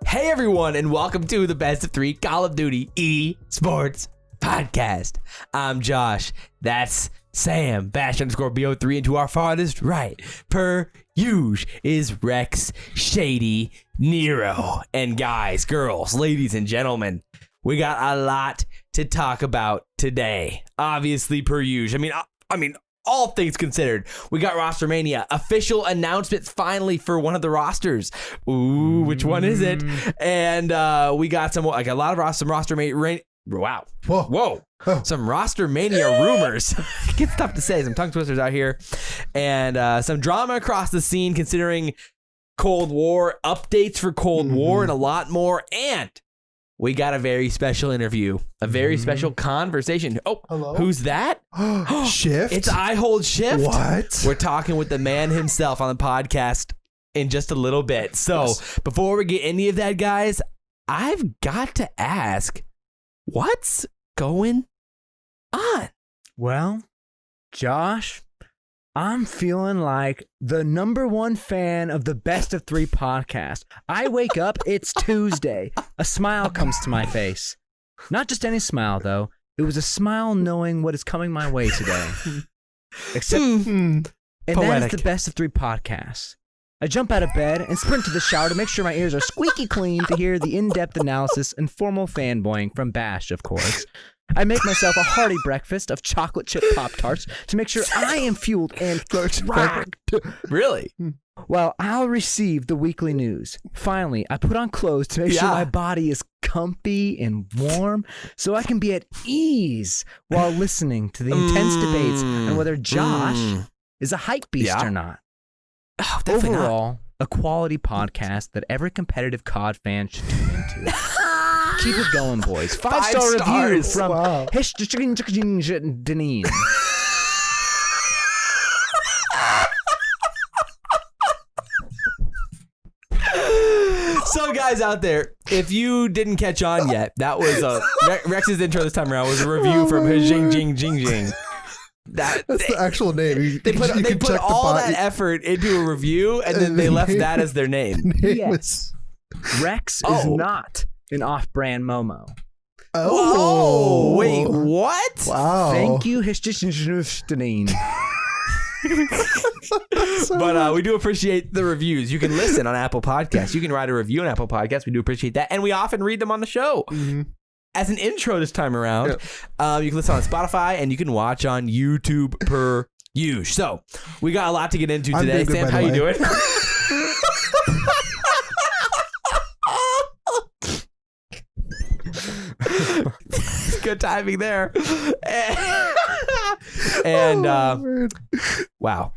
Hey everyone, and welcome to the Best of 3 Call of Duty Esports podcast. I'm Josh. That's Sam. Bash_Bo3, and to our farthest right, per usual, is Rex, Shady, Nero. And guys, girls, ladies, and gentlemen, we got a lot to talk about today. Obviously, per usual. I mean, all things considered, we got Roster Mania. Official announcements finally for one of the rosters. Ooh, which one is it? And we got some roster mania. Wow. Whoa. Some Roster Mania rumors. It's tough to say. Some tongue twisters out here. And some drama across the scene considering Cold War, updates for Cold War, and a lot more. And we got a very special interview, a very special conversation. Oh, hello? Who's that? Shift? It's IHOLDSHIFT. What? We're talking with the man himself on the podcast in just a little bit. So before we get any of that, guys, I've got to ask, what's going on? Well, Josh, I'm feeling like the #1 fan of the Best of 3 podcast. I wake up, it's Tuesday. A smile comes to my face. Not just any smile, though. It was a smile knowing what is coming my way today. Except, and that is the Best of 3 podcast. I jump out of bed and sprint to the shower to make sure my ears are squeaky clean to hear the in-depth analysis and formal fanboying from Bash, of course. I make myself a hearty breakfast of chocolate chip Pop-Tarts to make sure I am fueled and rocked. Really? Well, I'll receive the weekly news. Finally, I put on clothes to make sure my body is comfy and warm so I can be at ease while listening to the intense debates on whether Josh is a hype beast or not. Oh, overall, a quality podcast that every competitive COD fan should tune into. Keep it going, boys. 5-star review from Deneen. So, guys out there, if you didn't catch on yet, that was Rex's intro this time around was a review from Jing Jing Jing Jing. That's the actual name. They put all that effort into a review, and then they left that as their name. Yes. Rex is not an off-brand Momo. Oh, wait, what? Wow. Thank you, Deneen. But we do appreciate the reviews. You can listen on Apple Podcasts. You can write a review on Apple Podcasts. We do appreciate that. And we often read them on the show. As an intro this time around, you can listen on Spotify and you can watch on YouTube per usual. So we got a lot to get into today. Good, Sam, how you doing? Good timing there. And wow,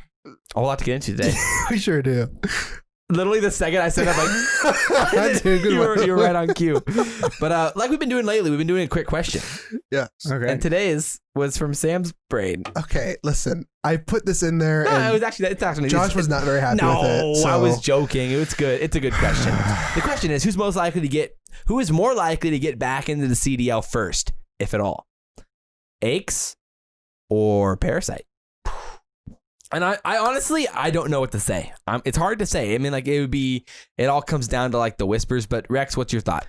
a lot to get into today. We sure do. Literally the second I said that, you were right on cue. But like we've been doing lately, we've been doing a quick question. Yeah. Okay. And today's was from Sam's brain. Okay, listen. I put this in there. No, and it's actually Josh was not very happy with it. No, I was joking. It's good. It's a good question. The question is, who is more likely to get back into the CDL first, if at all? Aches or Parasite? And I honestly, I don't know what to say. It's hard to say. I mean, like, it all comes down to like the whispers, but Rex, what's your thought?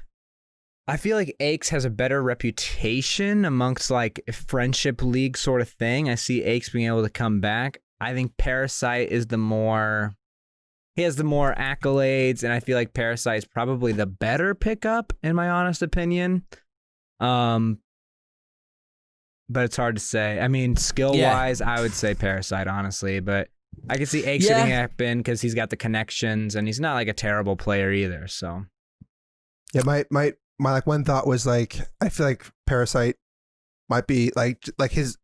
I feel like Aches has a better reputation amongst like a friendship league sort of thing. I see Aches being able to come back. I think Parasite is he has the more accolades, and I feel like Parasite is probably the better pickup in my honest opinion. But it's hard to say. I mean, skill-wise, I would say Parasite, honestly. But I can see Aches getting happen because he's got the connections, and he's not like a terrible player either. So, yeah, my like one thought was like I feel like Parasite might be like his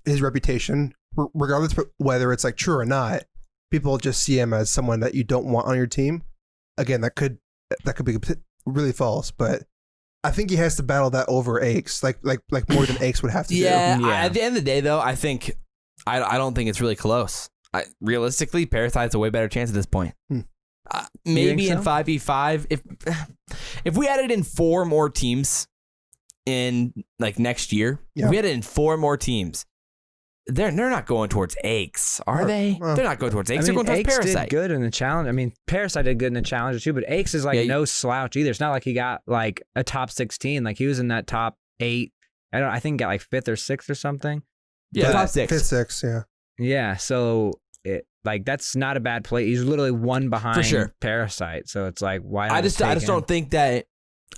reputation, regardless of whether it's like true or not. People just see him as someone that you don't want on your team. Again, that could be really false, but I think he has to battle that over Aches, like more than Aches would have to do. At the end of the day, though, I don't think it's really close. Realistically, Parasite's a way better chance at this point. Maybe in 5v5, if we added in 4 more teams in like next year, if we added in 4 more teams, they're not going towards Aches, are they? Well, They're not going towards Aches. I mean, They're going towards Aches Parasite. did good in the challenge. I mean, Parasite did good in the challenger too, but Aches is like Yeah, no slouch either. It's not like he got like a top 16. Like he was in that top 8. I think got like 5th or 6th or something. Yeah, But- top 6. 5th, 6th, yeah. Yeah, so like that's not a bad play. He's literally one behind For sure. Parasite. So it's like why not I just don't think that.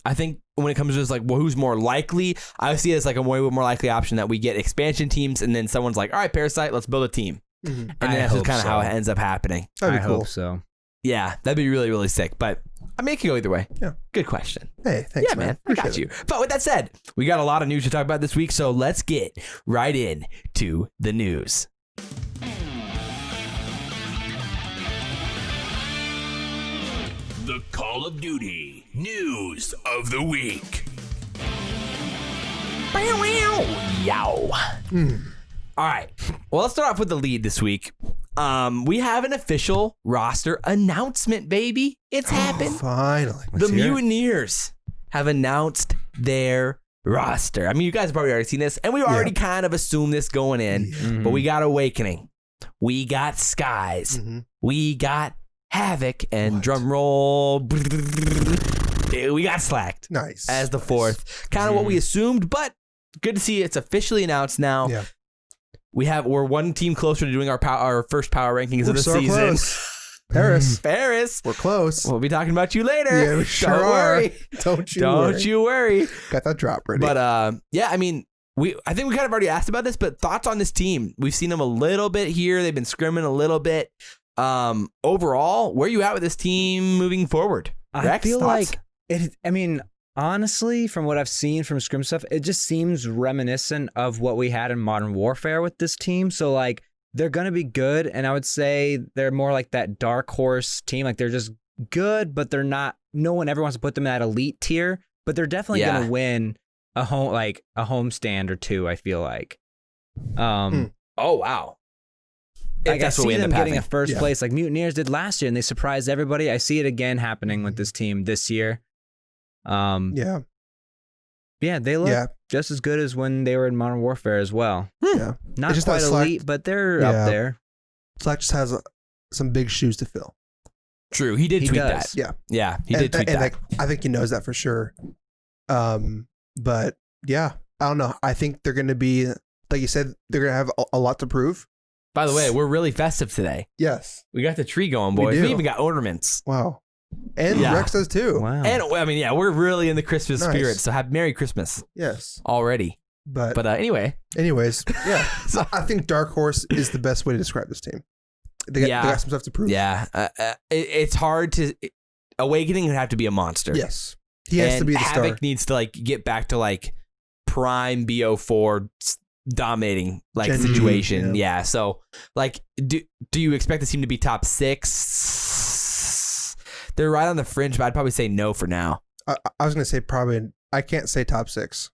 I think when it comes to just like who's more likely, I see it as like a way more likely option that we get expansion teams, and then someone's like, all right, Parasite, let's build a team, Mhm. and then that's just kind of how it ends up happening. That'd I be cool. hope so. Yeah, that'd be really, really sick. But I mean, it could go either way. Yeah. Good question. Hey, thanks, Yeah, man. I got Appreciate you. But with that said, we got a lot of news to talk about this week, so let's get right in to the news. The Call of Duty News of the Week. Yow. All right. Well, let's start off with the lead this week. We have an official roster announcement, baby. It's happened. Finally. The hear it. Mutineers have announced their roster. I mean, you guys have probably already seen this, and we already kind of assumed this going in, but we got Awakening. We got Skies. Mhm. We got Havoc, and drum roll, we got Slacked Nice. as the fourth. Kind of what we assumed, but good to see it's officially announced now. Yeah. We're one team closer to doing our first power rankings of We're the so season. close. Paris. Paris. We're close. We'll be talking about you later. Yeah, we sure Don't are. worry. Don't you Don't worry. you worry. Got that drop ready. But yeah, I mean, I think we kind of already asked about this, but thoughts on this team? We've seen them a little bit here. They've been scrimming a little bit. Overall, where are you at with this team moving forward? I Rex, feel thoughts? like it. I mean, honestly, from what I've seen from scrim stuff, it just seems reminiscent of what we had in Modern Warfare with this team. So like they're gonna be good, and I would say they're more like that dark horse team. Like they're just good, but they're not. No one ever wants to put them in that elite tier, but they're definitely gonna win a homestand or two. I feel like. Oh wow. Like I that's what see we end them up getting having. a first place like Mutineers did last year, and they surprised everybody. I see it again happening with this team this year. yeah. Yeah, they look Yeah. just as good as when they were in Modern Warfare as well. Yeah. Not It's just quite that Slack- elite, but they're Yeah. up there. Slack just has some big shoes to fill. True. He did He tweet does. that. Yeah. Yeah, he did tweet and that. like, I think he knows that for sure. But yeah, I don't know. I think they're going to be, like you said, they're going to have a lot to prove. By the way, we're really festive today. Yes. We got the tree going, We boys. We, do. even got ornaments. Wow. And Yeah. Rex does too. Wow. And I mean, yeah, we're really in the Christmas Nice. spirit. So have Merry Christmas Yes. already. But Anyway, anyways, yeah. So- I think Dark Horse is the best way to describe this team. They got some stuff to prove. yeah, it's hard to. Awakening would have to be a monster. Yes. He has and to be the Havoc star. needs to like get back to like prime BO4 dominating like Genuine, situation. Yeah. So like, do you expect the team to be top 6? They're right on the fringe, but I'd probably say no for now. I was going to say probably, I can't say top 6.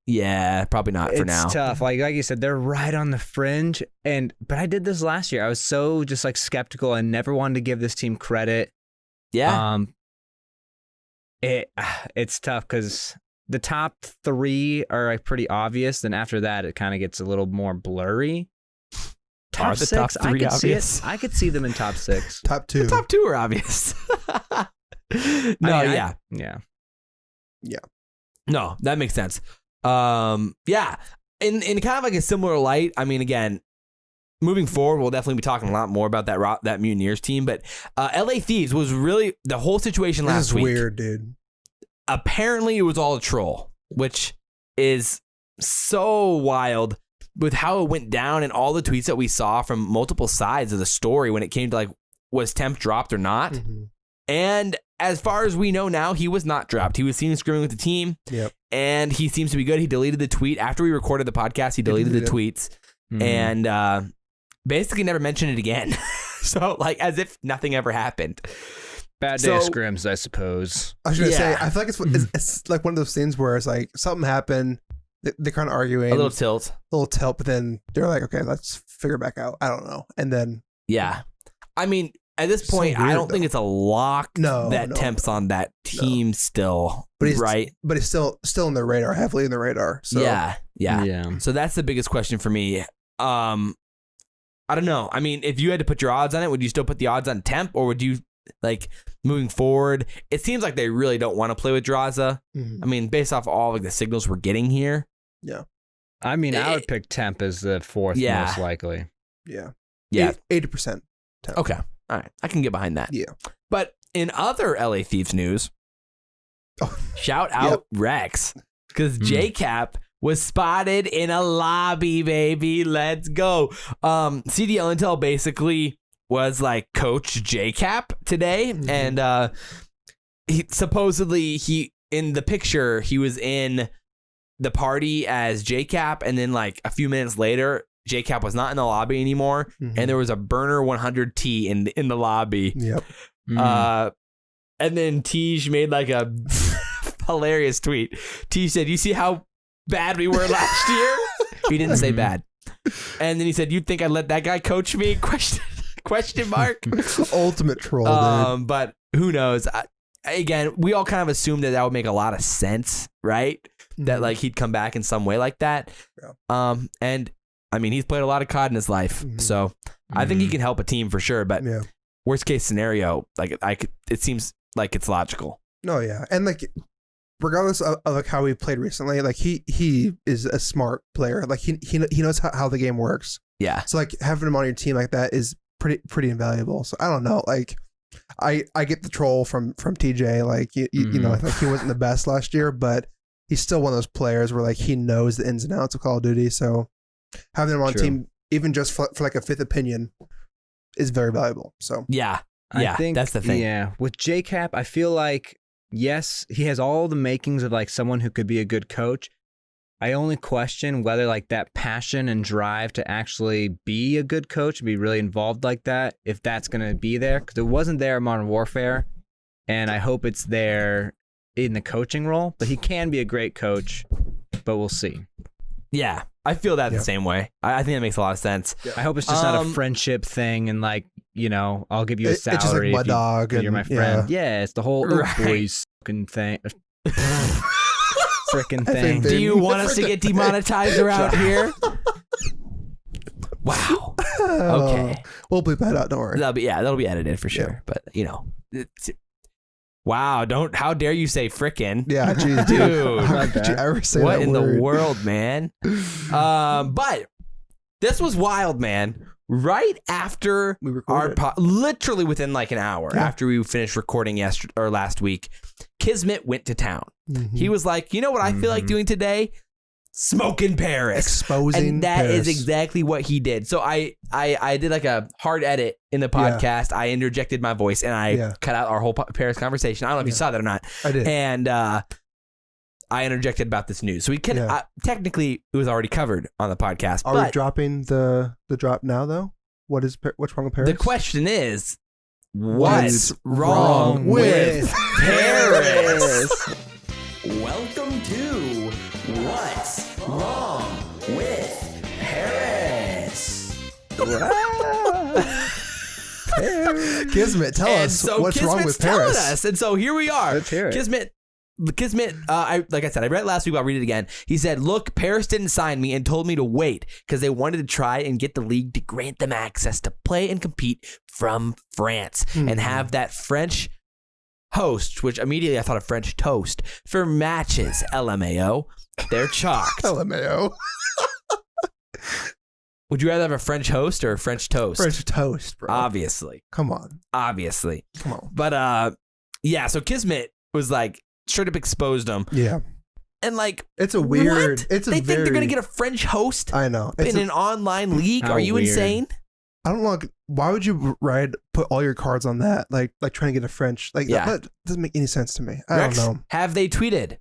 Yeah, probably not for now. It's tough. Like you said, they're right on the fringe. But I did this last year. I was so just like skeptical and never wanted to give this team credit. Yeah. It's tough because the top 3 are like pretty obvious. Then after that, it kind of gets a little more blurry. Are Top the 6, top I 3 could obvious? see it. I could see them in top 6. Top 2. The top 2 are obvious. Yeah. No, that makes sense. Yeah. In kind of like a similar light, I mean, again, moving forward, we'll definitely be talking a lot more about that Mutineers team, but LA Thieves was really the whole situation This last is week. weird, dude. Apparently it was all a troll, which is so wild with how it went down and all the tweets that we saw from multiple sides of the story when it came to like, was Temp dropped or not? Mhm. And as far as we know now, he was not dropped. He was seen scrimming with the team. Yep. And he seems to be good. He deleted the tweet after we recorded the podcast. He deleted the tweets and basically never mentioned it again. So like as if nothing ever happened. Bad day of scrims, I suppose. I was going to say, Yeah. I feel like it's like one of those things where it's like something happened. They're kind of arguing. A little tilt. But then they're like, okay, let's figure it back out. I don't know. And then. Yeah. I mean, at this So point, I weird, don't think though. it's a lock that No, Temp's on that team still. But he's right? But he's still in the radar, heavily in the radar. So. Yeah. So that's the biggest question for me. I don't know. I mean, if you had to put your odds on it, would you still put the odds on Temp, or would you like moving forward? It seems like they really don't want to play with Draza. I mean, based off all like the signals we're getting here. Yeah. I mean, I would pick Temp as the fourth most likely. Yeah. Yeah. 80%. Temp. Okay. All right. I can get behind that. Yeah. But in other LA Thieves news, shout out Rex, because JCap was spotted in a lobby, baby. Let's go. CDL Intel basically was like Coach JCap today, and he in the picture he was in the party as JCap, and then like a few minutes later, JCap was not in the lobby anymore, and there was a burner 100T in the lobby. Yep. And then Tej made like a hilarious tweet. Tej said, "You see how bad we were last year?" He didn't say bad. And then he said, "You'd think I'd let that guy coach me?" Question mark. Ultimate troll, dude. But who knows? Again, we all kind of assumed that would make a lot of sense, right? That like he'd come back in some way like that. Yeah. And I mean, he's played a lot of COD in his life, so I think he can help a team for sure. But worst case scenario, like it seems like it's logical. No, yeah, and like regardless of like how we played recently, like he is a smart player. Like he knows how the game works. Yeah. So like having him on your team like that is pretty invaluable. So I don't know, like I get the troll from TJ. Like you know, like he wasn't the best last year, but he's still one of those players where like he knows the ins and outs of Call of Duty. So having him on team, even just for like a fifth opinion, is very valuable. So I think that's the thing. Yeah, with JCap, I feel like yes, he has all the makings of like someone who could be a good coach. I only question whether like that passion and drive to actually be a good coach, be really involved like that, if that's going to be there, because it wasn't there in Modern Warfare, and I hope it's there in the coaching role. But he can be a great coach, but we'll see. Yeah, I feel that the same way. I think that makes a lot of sense. I hope it's just not a friendship thing and like, you know, I'll give you a salary. It's just like my dog. You're my friend. Yeah, it's the whole boys fucking thing. Frickin' thing. Do you want us to get demonetized around here? Wow. Okay. We'll bleep that out. Don't worry. That'll be edited for sure. Yeah. But you know, wow! How dare you say frickin'? Yeah, geez, dude. How could you ever say what that in word? the world, man? But this was wild, man. Right after we recorded, literally within like an hour after we finished recording last week, KiSMET went to town. He was like, you know what I feel like doing today? Smoking Paris. Exposing And that Paris. is exactly what he did. So I did like a hard edit in the podcast. I interjected my voice and I cut out our whole Paris conversation. I don't know if you saw that or not. I did. And I interjected about this news. So we can technically it was already covered on the podcast. Are we dropping the drop now though? What's wrong with Paris? The question is, what's wrong with Paris? Welcome to What's Wrong with Paris. KiSMET, tell us what's wrong with Paris. Us. And so here we are. Let's hear it. KiSMET, like I said, I read it last week, but I'll read it again. He said, look, Paris didn't sign me and told me to wait because they wanted to try and get the league to grant them access to play and compete from France and have that French host, which immediately I thought of French toast, for matches. LMAO. They're chalked. LMAO. Would you rather have a French host or a French toast? French toast, bro. Obviously. Come on. Obviously. Come on. But so KiSMET was like straight up exposed them. Yeah. And like it's a weird what? It's a they think they're gonna get a French host. I know. In an online league. Are you insane? I don't know. Why would you put all your cards on that? Like trying to get a French. Like that doesn't make any sense to me. I don't know. Have they tweeted?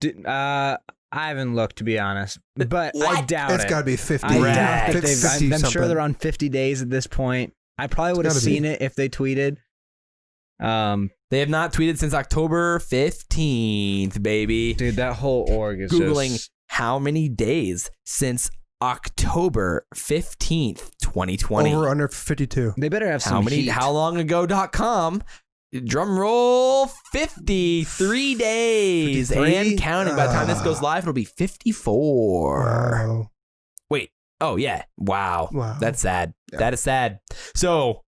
I haven't looked, to be honest, but I doubt it's got to be 50. I doubt that I'm sure they're on 50 days at this point. I probably would have seen it if they tweeted. They have not tweeted since October 15th, baby. Dude, that whole org is Googling just... how many days since October 15th, 2020. Over under 52. They better have some heat. Howlongago.com. Drum roll, 53 days 53? And counting. By the time this goes live, it'll be 54. Wow. Wait, Oh yeah. Wow. That's sad. Yeah. That is sad. So,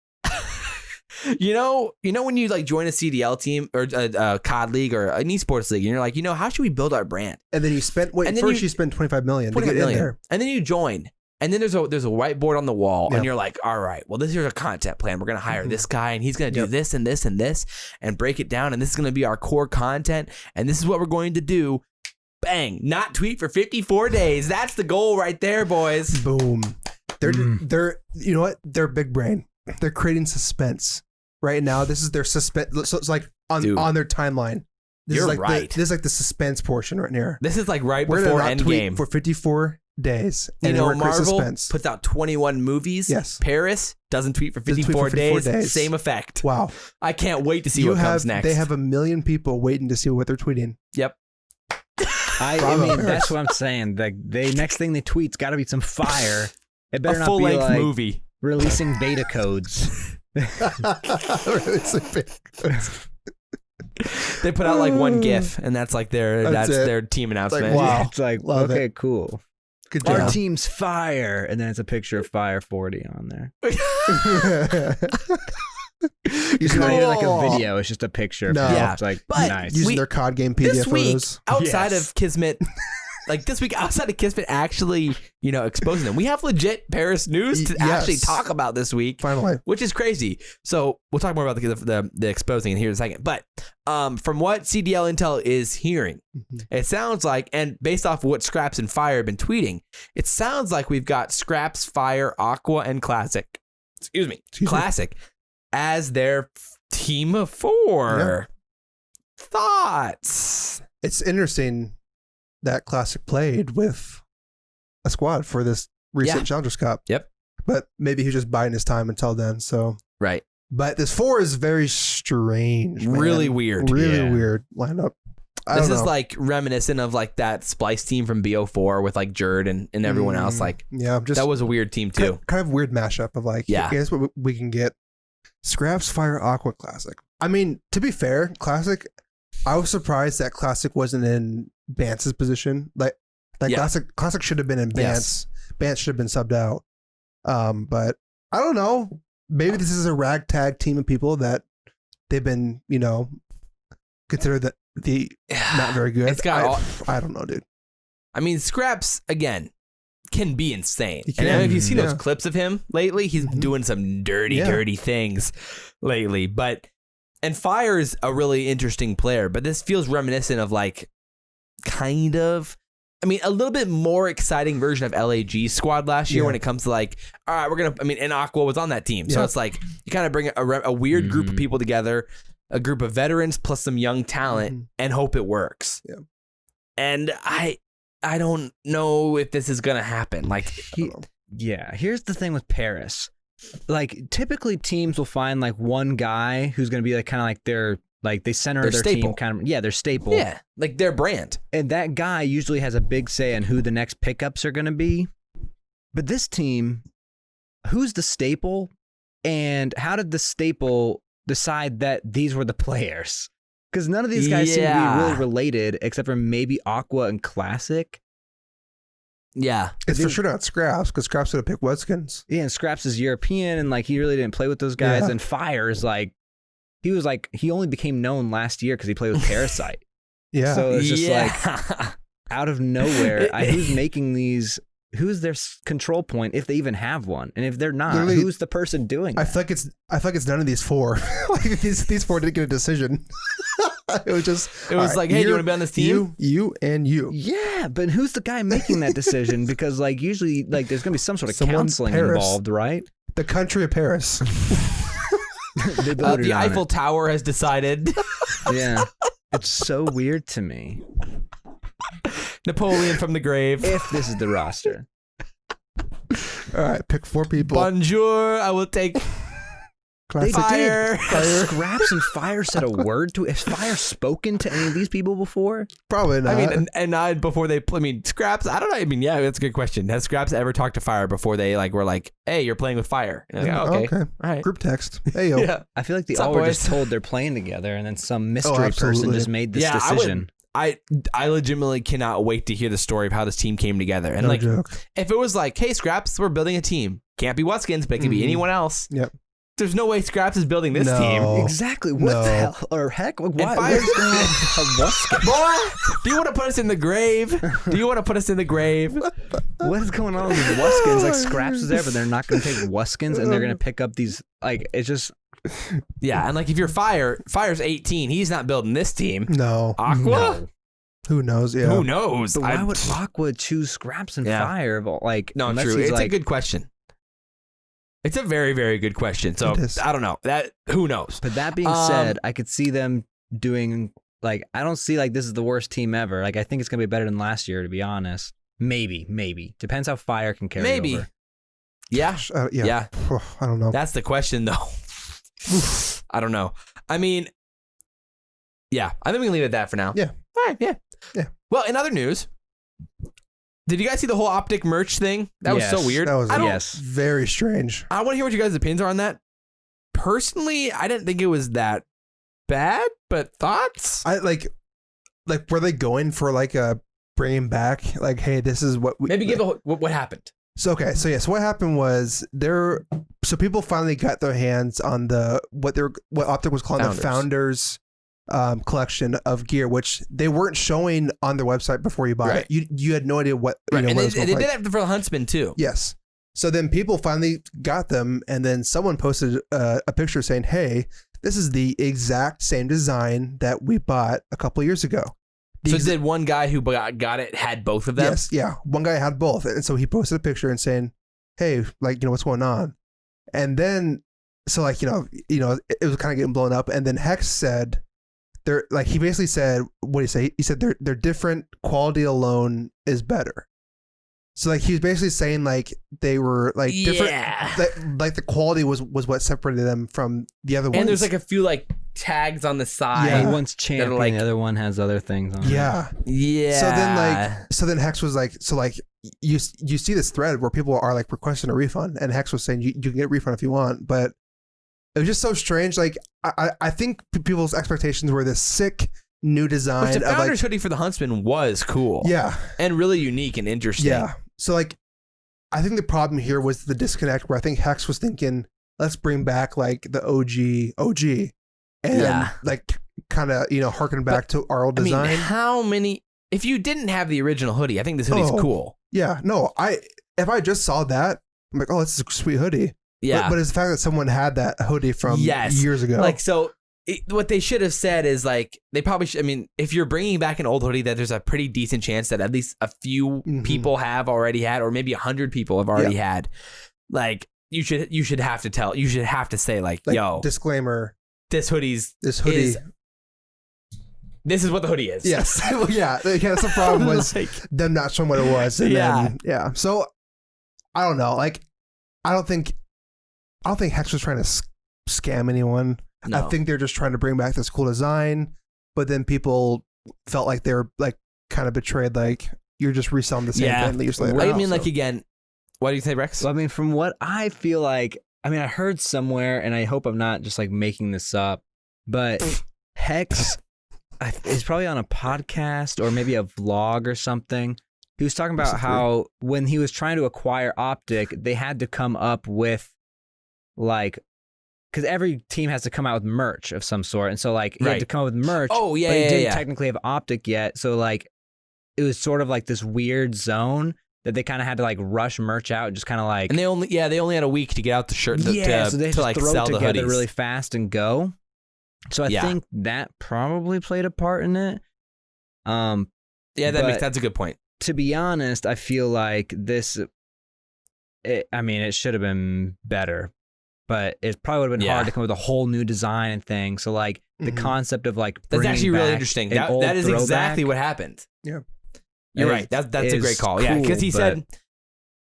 you know when you like join a CDL team or a COD league or an esports league, and you're like, how should we build our brand? And then you spent you spent 25 million to get in there, and then you join. And then there's a whiteboard on the wall, and you're like, all right, well, here's a content plan. We're gonna hire this guy, and he's gonna do this and this and this, and break it down. And this is gonna be our core content, and this is what we're going to do. Bang! Not tweet for 54 days. That's the goal right there, boys. Boom. They're you know what? They're big brain. They're creating suspense right now. This is their suspense. So it's like on their timeline. This You're is like right. This is like the suspense portion right here. This is like right We're before gonna not tweet Endgame. for 54 days. You And know, we're creating Marvel suspense. puts out 21 movies. Yes. Paris doesn't tweet for Doesn't 54, tweet for 54 days. Same effect. Wow. I can't wait to see what comes next. They have 1 million people waiting to see what they're tweeting. Yep. I mean, that's what I'm saying. Like, next thing they tweet's got to be some fire. It better A not full-length be like movie. releasing beta codes. They put out like one GIF, and that's like their team announcement. Like, wow. It's like, Love okay, it. cool. Good job. Our team's fire, and then it's a picture of Fire 40 on there. It's not even like a video; it's just a picture. No. Yeah. It's like But nice. Using their COD game PDF This week, photos. outside Yes. of KiSMET, outside of KiSMET actually, exposing them, we have legit Paris news to actually talk about this week. Finally. Which is crazy. So we'll talk more about the exposing in here in a second. But from what CDL Intel is hearing, it sounds like, and based off of what Scraps and Fire have been tweeting, it sounds like we've got Scraps, Fire, Aqua, and Classic. Excuse me. Classic as their team of 4. Thoughts? It's interesting that Classic played with a squad for this recent Challengers Cup. Yep. But maybe he was just biding his time until then. So Right. But this 4 is very strange. Man. Really weird. Really weird lineup. This is like reminiscent of like that Splice team from BO4 with like Jerd and everyone else. Like, just that was a weird team too. Kind of weird mashup of like, here's what we can get. Scraps, Fire, Aqua, Classic. I mean, to be fair, Classic, I was surprised that Classic wasn't in Bance's position. Like Classic should have been in Bance. Bance should have been subbed out. But I don't know. Maybe this is a ragtag team of people that they've been, considered the not very good. It's got I don't know, dude. I mean, Scraps, again, can be insane. He can, and if you see those clips of him lately, he's doing some dirty things lately. And Fire is a really interesting player, but this feels reminiscent of like, kind of, I mean, a little bit more exciting version of LAG squad last year when it comes to like, all right, and Aqua was on that team. So it's like, you kind of bring a weird group of people together, a group of veterans plus some young talent, and hope it works. Yeah. And I don't know if this is going to happen. Like, here's the thing with Paris. Like, typically teams will find like one guy who's going to be like kind of like they center their staple. team kind of, their staple. Yeah, like their brand. And that guy usually has a big say on who the next pickups are going to be. But this team, who's the staple, and how did the staple decide that these were the players? Because none of these guys seem to be really related, except for maybe Aqua and Classic. Yeah. It's for sure not Scraps, because Scraps would have picked Wetskins. Yeah, and Scraps is European, and like he really didn't play with those guys. And Fire is like, he only became known last year because he played with Parasite. So it's just like out of nowhere, who's making these? Who's their control point if they even have one? And if they're not, who's the person doing that? I feel like it's none of these 4. Like these 4 didn't get a decision. It was like, hey, do you want to be on this team? You and you. Yeah, but who's the guy making that decision? Because like usually like there's gonna be some sort of counseling involved, right? The country of Paris. The Eiffel Tower has decided. Yeah, it's so weird to me. Napoleon from the grave. If this is the roster. All right, pick 4 people. Bonjour, I will take Fire. Have Scraps and Fire said a word to? Has Fire spoken to any of these people before? Probably not. I mean, and not before they play. I mean, Scraps, I don't know. I mean, yeah, that's a good question. Has Scraps ever talked to Fire before they like were like, hey, you're playing with Fire? And like, okay. All right. Group text. Hey, yo. I feel like they all were just told they're playing together, and then some mystery person just made this decision. I legitimately cannot wait to hear the story of how this team came together. And No like, joke. if it was like, hey, Scraps, we're building a team. Can't be Wuskins, but it can be anyone else. Yep. There's no way Scraps is building this No. team. Exactly. What the hell? Or heck? Why? Fire's What's going on? What's Boy, do you want to put us in the grave? Do you want to put us in the grave? What is going on with these Wuskins? Like Scraps is there, but they're not going to take Wuskins, and they're going to pick up these. Like it's just. Yeah, and like if you're Fire's 18, he's not building this team. No. Aqua? No. Who knows? Yeah. Who knows? But why would Aqua choose Scraps and Fire? Like No, unless true. he's It's like, a good question. It's a very, very good question. So It is. I don't know. Who knows? But that being said, I could see them doing like I don't see like this is the worst team ever. Like I think it's gonna be better than last year, to be honest. Maybe depends how Fire can carry Maybe. over. Yeah. Yeah. I don't know. That's the question, though. I don't know. I mean, yeah. I think we can leave it at that for now. Yeah. All right. Yeah. Yeah. Well, in other news, did you guys see the whole Optic merch thing? That was so Yes. weird. That was I don't- Yes. very strange. I want to hear what you guys' opinions are on that. Personally, I didn't think it was that bad, but thoughts? I like were they going for like a bringing back like, hey, this is what we Maybe give what happened. So okay, so yes, what happened was so people finally got their hands on what Optic was calling the Founders collection of gear, which they weren't showing on their website before you bought it. You had no idea what Right. And what it was they gonna did look like. that for the Huntsman too. Yes. So then people finally got them, and then someone posted a picture saying, "Hey, this is the exact same design that we bought a couple years ago." So did one guy who got it had both of them? Yes, yeah. One guy had both. And so he posted a picture and saying, hey, like, what's going on? And then, so like, it was kind of getting blown up. And then Hex said, he basically said, what did he say? He said, they're different. Quality alone is better. So like, he was basically saying like, they were like different. Like the quality was what separated them from the other ones. And there's like a few like tags on the side. Yeah. One's champion, like- the other one has other things on it. Yeah. Yeah. So then Hex was like, you see this thread where people are like requesting a refund, and Hex was saying you can get a refund if you want, but it was just so strange. Like I think people's expectations were this sick new design. Which the of Founders like, hoodie for the Huntsman was cool. yeah, And really unique and interesting. yeah. So like, I think the problem here was the disconnect where I think Hex was thinking, let's bring back like the OG, and like kind of harken back to our old design. I mean, how many? If you didn't have the original hoodie, I think this hoodie's cool. Yeah, no, if I just saw that, I'm like, oh, this is a sweet hoodie. Yeah. But it's the fact that someone had that hoodie from years ago. Like, so what they should have said is like, they probably should, I mean, if you're bringing back an old hoodie that there's a pretty decent chance that at least a few people have already had, or maybe 100 people have already had, like, you should have to say like, yo, disclaimer, this hoodie. This is what the hoodie is. Yes. Well, yeah. That's the problem was Like- them not showing what it was. And then, yeah. So I don't know. Like, I don't think Hex was trying to scam anyone. No. I think they're just trying to bring back this cool design, but then people felt like they were like kind of betrayed. Like, you're just reselling the same thing years later. I mean, like, again, what do you say, Rex? So, I mean, from what I feel like, I heard somewhere, and I hope I'm not just like making this up, but Hex is probably on a podcast or maybe a vlog or something. He was talking about how when he was trying to acquire Optic, they had to come up with like, because every team has to come out with merch of some sort. And so like he had to come up with merch. Oh, yeah, but he yeah, didn't yeah. technically have Optic yet. So like it was sort of like this weird zone that they kind of had to like rush merch out, just kind of like. And they only had a week to get out the shirt so they had to just like throw sell it the together hoodies. really fast and go. So I think that probably played a part in it. That's a good point. To be honest, I feel like it should have been better, but it probably would have been hard to come up with a whole new design and thing. So like the concept of like That's bringing actually really back interesting. an old That is throwback exactly what happened. Yeah. You're right. That's a great call. Yeah, because he said,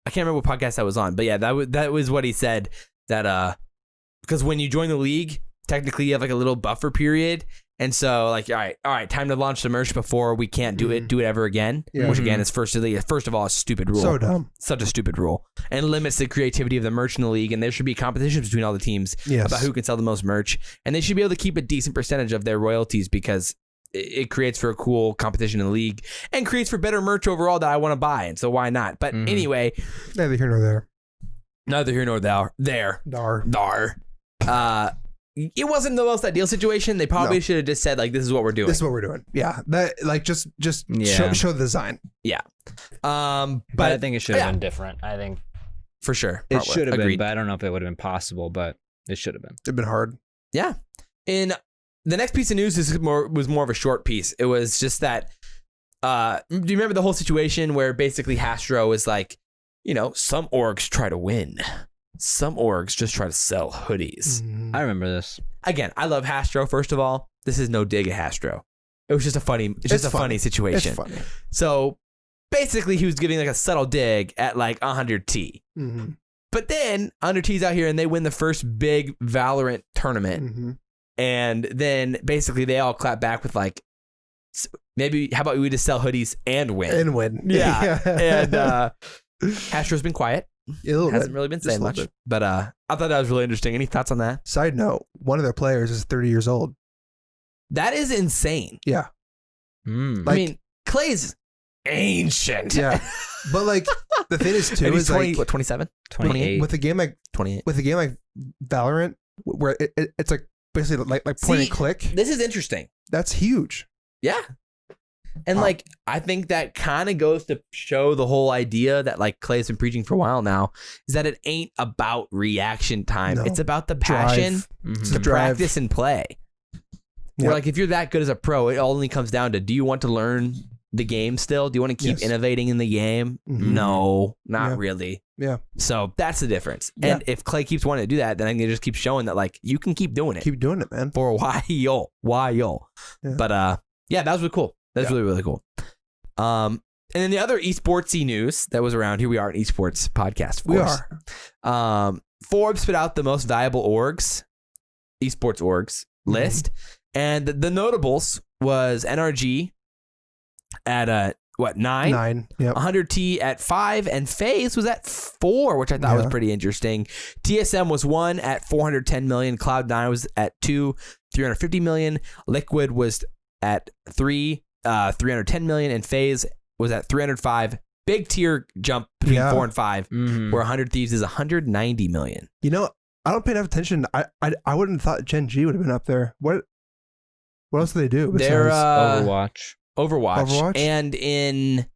I can't remember what podcast that was on, but yeah, that was what he said, that because when you join the league, technically you have like a little buffer period, and so like all right, time to launch the merch before we can't do it ever again. Yeah. Which again is first of all a stupid rule. So dumb. Such a stupid rule, and limits the creativity of the merch in the league. And there should be competitions between all the teams Yes. about who can sell the most merch, and they should be able to keep a decent percentage of their royalties, because it creates for a cool competition in the league and creates for better merch overall that I want to buy. And so why not? But anyway, neither here nor there. Neither here nor there. Dar. It wasn't the most ideal situation. They probably should have just said like, "This is what we're doing." This is what we're doing. Yeah, that like just show the design. Yeah. But I think it should have been different. I think for sure it should have been, but I don't know if it would have been possible. But it should have been. It'd been hard. Yeah. In the next piece of news was more of a short piece. It was just that. Do you remember the whole situation where basically Hastro is like, some orgs try to win. Some orgs just try to sell hoodies. I remember this. Again, I love Hastro. First of all, this is no dig at Hastro. It was just a funny situation. It's funny. So basically, he was giving like a subtle dig at like 100T. Mm-hmm. But then 100T's out here and they win the first big Valorant tournament. Mm-hmm. And then basically they all clap back with like, maybe how about we just sell hoodies and win? Yeah. And Hastro's been quiet. Hasn't really been saying much. But I thought that was really interesting. Any thoughts on that? Side note, one of their players is 30 years old. That is insane. Yeah. I mean, Clay's ancient. Yeah. But like the thing is too is 20, like what, 27? 28. With a game like 28. With a game like Valorant, where it's like basically like point and click. This is interesting. That's huge. Yeah. And like, I think that kind of goes to show the whole idea that like Clay's been preaching for a while now, is that it ain't about reaction time. No. It's about the passion to practice and play. Where like, if you're that good as a pro, it only comes down to, do you want to learn the game still? Do you want to keep innovating in the game? Mm-hmm. No, not really. Yeah. So that's the difference. Yeah. And if Clay keeps wanting to do that, then I think it just keeps showing that like, you can keep doing it. Keep doing it, man. For a while. Yeah. But yeah, that was really cool. That's really, really cool. And then the other esportsy news that was around, here we are, an esports podcast, of course. We are. Forbes put out the most valuable orgs, esports orgs list. And the notables was NRG at 9? 9. Yep. 100T at 5, and FaZe was at 4, which I thought was pretty interesting. TSM was 1 at 410 million. Cloud9 was at 2, 350 million. Liquid was at 3, 310 million, and FaZe was at 305. Big tier jump between 4 and 5, where 100 Thieves is 190 million. I don't pay enough attention. I wouldn't have thought Gen G would have been up there. What else do they do? They're Overwatch, and in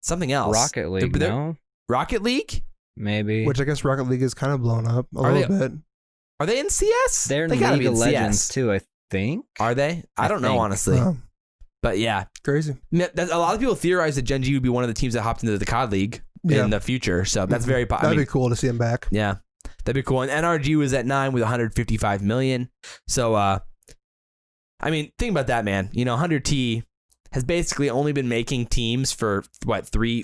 something else. Rocket League. No? Rocket League? Maybe. Which I guess Rocket League is kind of blown up a little bit. Are they in CS? They're in League of Legends too, I think. Are they? I don't know, honestly. But yeah. Crazy. A lot of people theorize that Gen G would be one of the teams that hopped into the COD League in the future. So that's very possible. That'd be cool to see him back. Yeah. That'd be cool. And NRG was at 9 with 155 million. So, I mean, think about that, man. 100T has basically only been making teams for, 3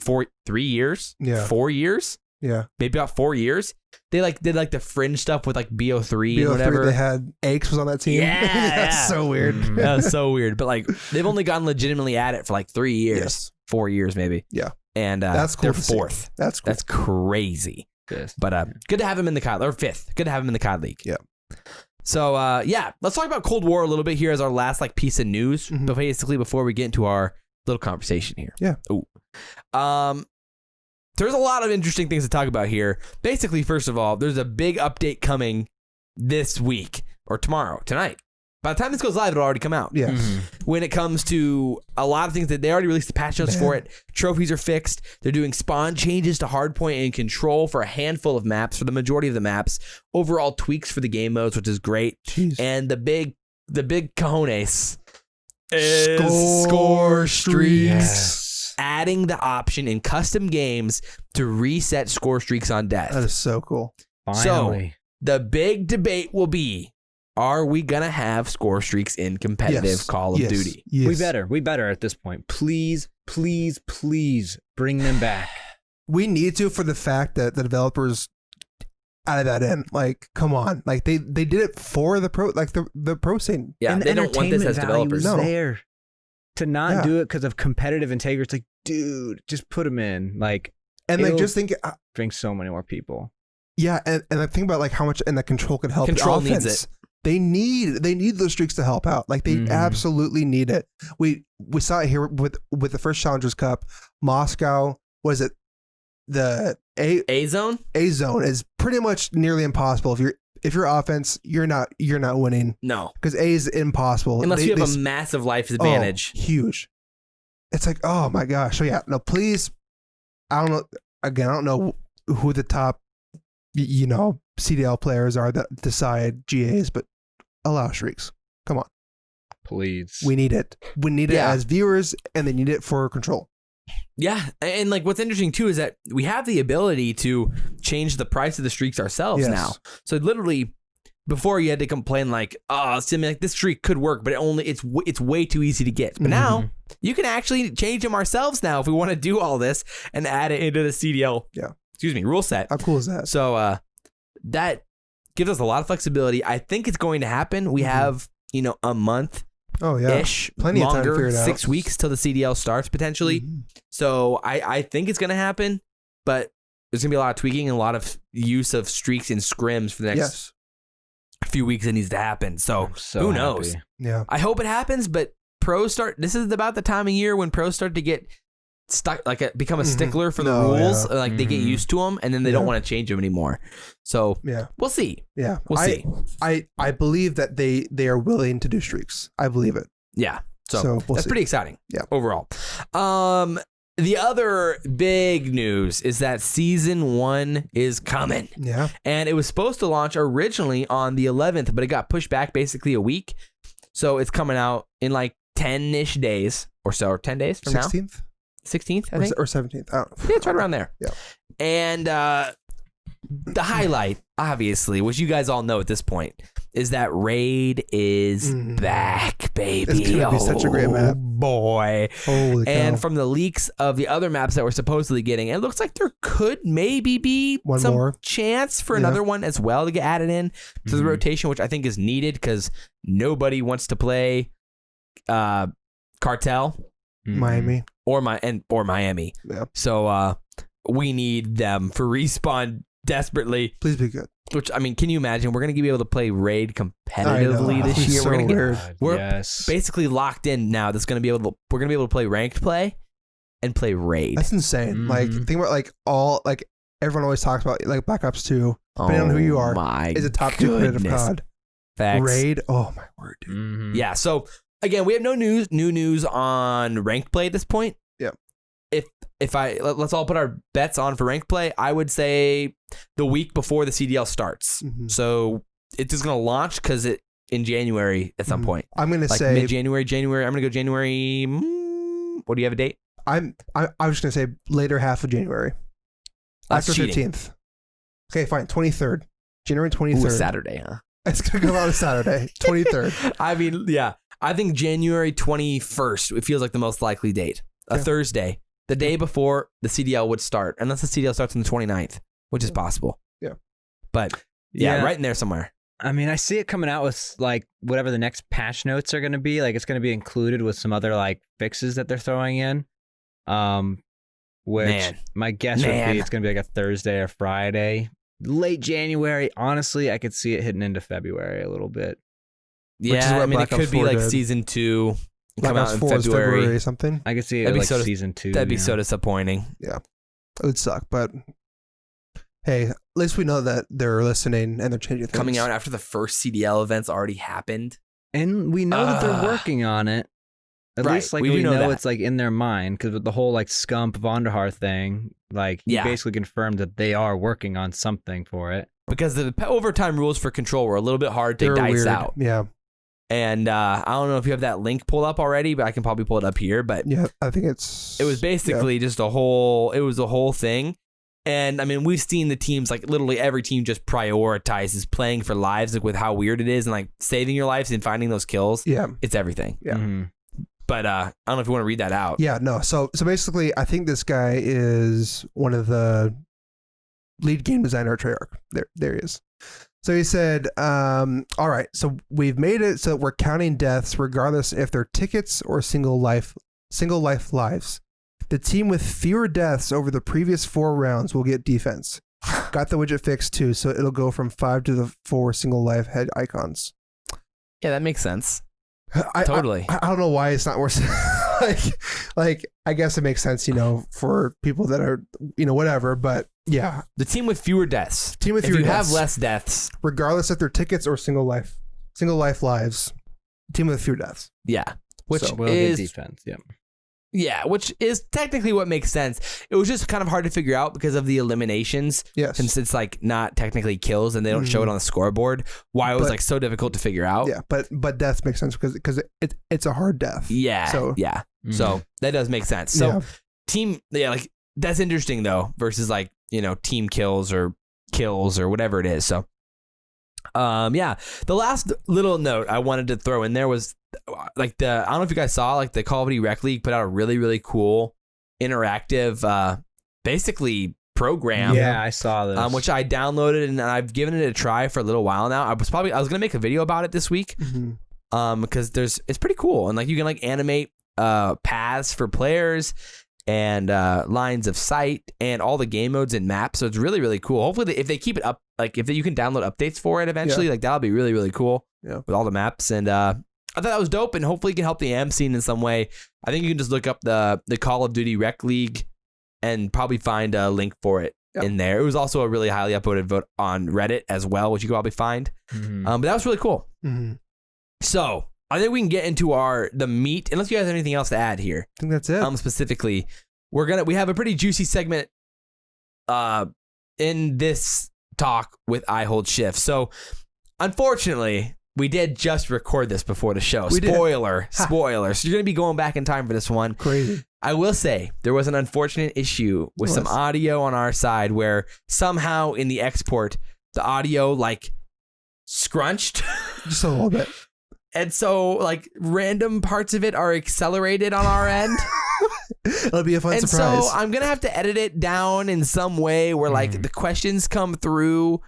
years? Yeah. 4 years? Yeah. Maybe about 4 years. They did the fringe stuff with Bo3 and whatever. They had Aches was on that team. Yeah. That's so weird. That was so weird. But they've only gotten legitimately at it for 3 years. Yes. 4 years maybe. Yeah. And that's cool. They're 4th. That's cool. That's crazy. Yes. But good to have him in the COD, or 5th. Good to have him in the COD League. Yeah. So let's talk about Cold War a little bit here as our last piece of news, but basically before we get into our little conversation here. Yeah. Ooh. There's a lot of interesting things to talk about here. Basically, first of all, there's a big update coming this week or tonight. By the time this goes live, it'll already come out. Yeah. When it comes to a lot of things that they already released the patch notes for it, trophies are fixed. They're doing spawn changes to hardpoint and control for a handful of maps, for the majority of the maps. Overall tweaks for the game modes, which is great. Jeez. And the big cojones is SCORESTREAKS. Yes. Adding the option in custom games to reset score streaks on death. That is so cool. Finally. So the big debate will be, are we going to have score streaks in competitive Call of Duty? Yes. We better at this point. Please bring them back. We need to, for the fact that the developers added that in. Come on. They did it for the pro, the pro scene. Yeah, and they don't want this as developers. No. There. To not do it because of competitive integrity, it's dude, just put them in. Just think, bring so many more people. Yeah, and I think about how much and the control could help. Control the offense. needs it. They need those streaks to help out. Like they absolutely need it. We saw it here with the first Challengers Cup. Moscow, was it the A zone? A zone is pretty much nearly impossible. If you're offense, you're not winning. No, because A is impossible unless you have a massive life advantage. Huge. It's like, oh my gosh. So yeah, no, please. I don't know. Again, I don't know who the top, CDL players are that decide GAs, but allow streaks. Come on. Please. We need it. We need it as viewers, and they need it for control. Yeah. And like what's interesting too is that we have the ability to change the price of the streaks ourselves now. So literally before you had to complain like, oh, like this streak could work, but it's way too easy to get. But now you can actually change them ourselves now if we want to do all this and add it into the CDL. Yeah. Excuse me, rule set. How cool is that? So that gives us a lot of flexibility. I think it's going to happen. We have, a month. Oh yeah, ish, plenty longer, of time to figure it out. 6 weeks till the CDL starts potentially. So I think it's going to happen, but there's going to be a lot of tweaking and a lot of use of streaks and scrims for the next few weeks. It needs to happen. So who knows? Yeah, I hope it happens, but pros this is about the time of year when pros start to get stuck, like become a stickler for the rules. Like they get used to them and then they don't want to change them anymore. So we'll see. Yeah, we'll see. I believe that they are willing to do streaks. I believe it. Yeah. So that's pretty exciting. Yeah. Overall. The other big news is that season 1 is coming. Yeah. And it was supposed to launch originally on the 11th, but it got pushed back basically a week. So it's coming out in like 10-ish days or so, or 10 days from 16th? 16th, I think. Or 17th. I don't know. Yeah, it's right around there. Yeah. And the highlight, obviously, which you guys all know at this point, is that Raid is back, baby. It's going to be such a great map. Boy. Holy cow. And from the leaks of the other maps that we're supposedly getting, it looks like there could maybe be some more chance for another one as well to get added in to the rotation, which I think is needed because nobody wants to play Cartel. Miami. Or Miami. Yeah. So we need them for Respawn desperately. Please be good. Which, I mean, can you imagine? We're going to be able to play Raid competitively this year. So we're basically locked in now. We're going to be able to play ranked play and play Raid. That's insane. Like think about everyone always talks about like Black Ops 2. Depending on who you are, is a top 2 competitive COD. Facts. Raid. Oh my word, dude. Yeah. So again, we have no new news on ranked play at this point. Yeah. Let's all put our bets on for ranked play. I would say the week before the CDL starts. So it's just gonna launch because in January at some point. I'm gonna say mid-January. I'm gonna go January. What do you have a date? I was just gonna say later half of January. That's after cheating. 15th. Okay, fine. 23rd. January 23rd. Ooh, Saturday, huh? It's gonna come out on Saturday. 23rd. I mean, yeah. I think January 21st. It feels like the most likely date. A Thursday. The day before the CDL would start, unless the CDL starts on the 29th, which is possible. Yeah. But right in there somewhere. I mean, I see it coming out with like whatever the next patch notes are going to be. Like it's going to be included with some other like fixes that they're throwing in. Which my guess would be it's going to be like a Thursday or Friday. Late January. Honestly, I could see it hitting into February a little bit. Yeah, I mean, it could be like season 2. Come out in February or something. I could see it like season 2. That'd be so disappointing. Yeah, it would suck. But hey, at least we know that they're listening and they're changing things. Coming out after the first CDL events already happened, and we know that they're working on it. At least like we know it's like in their mind because with the whole like Scump Vonderhaar thing, like he basically confirmed that they are working on something for it. Because the overtime rules for Control were a little bit hard to dice out. Yeah. And I don't know if you have that link pulled up already, but I can probably pull it up here. But yeah, I think it was basically just a whole thing. And I mean, we've seen the teams, like literally every team just prioritizes playing for lives, like with how weird it is and like saving your lives and finding those kills. Yeah. It's everything. Yeah. But I don't know if you want to read that out. Yeah, no. So basically, I think this guy is one of the lead game designer at Treyarch. There he is. So he said, all right, so we've made it so that we're counting deaths regardless if they're tickets or single life lives. The team with fewer deaths over the previous 4 rounds will get defense. Got the widget fixed too, so it'll go from 5 to the 4 single life head icons. Yeah, that makes sense. I Totally. I don't know why it's not worse. like I guess it makes sense, for people that are, whatever. But yeah, The team with fewer deaths. team with If fewer you have deaths, less deaths, regardless if they're tickets or single life lives. Team with fewer deaths. yeah. Which So, Well, good is defense. Yeah. yeah, which is technically what makes sense. It was just kind of hard to figure out because of the eliminations. Yes. Since it's like not technically kills and they don't show it on the scoreboard, why it was But- like so difficult to figure out. Yeah, but deaths make sense because it's a hard death. Yeah. So yeah. Mhm. So that does make sense. So yeah. team, yeah, like that's interesting though, versus like, team kills or whatever it is. So, yeah, the last little note I wanted to throw in there was like I don't know if you guys saw, like the Call of Duty Rec League put out a really, really cool interactive, basically program. Yeah, I saw this. Which I downloaded and I've given it a try for a little while now. I was gonna make a video about it this week. Mhm. Because it's pretty cool and like you can like animate paths for players and lines of sight and all the game modes and maps. So it's really, really cool. Hopefully if they keep it up, like if you can download updates for it eventually, like that'll be really, really cool. Yeah. With all the maps. And I thought that was dope and hopefully it can help the AM scene in some way. I think you can just look up the Call of Duty Rec League and probably find a link for it in there. It was also a really highly upvoted vote on Reddit as well, which you can probably find. Mhm. But that was really cool. Mhm. So I think we can get into the meat, unless you guys have anything else to add here. I think that's it. Specifically, we have a pretty juicy segment in this talk with IHOLDSHIFT. So unfortunately, we did just record this before the show. We did. Spoiler. So you're gonna be going back in time for this one. Crazy. I will say there was an unfortunate issue with some audio on our side where somehow in the export the audio like scrunched. Just a little bit. And so, like, random parts of it are accelerated on our end. It'll be a fun And surprise. so I'm going to have to edit it down in some way where, like, the questions come through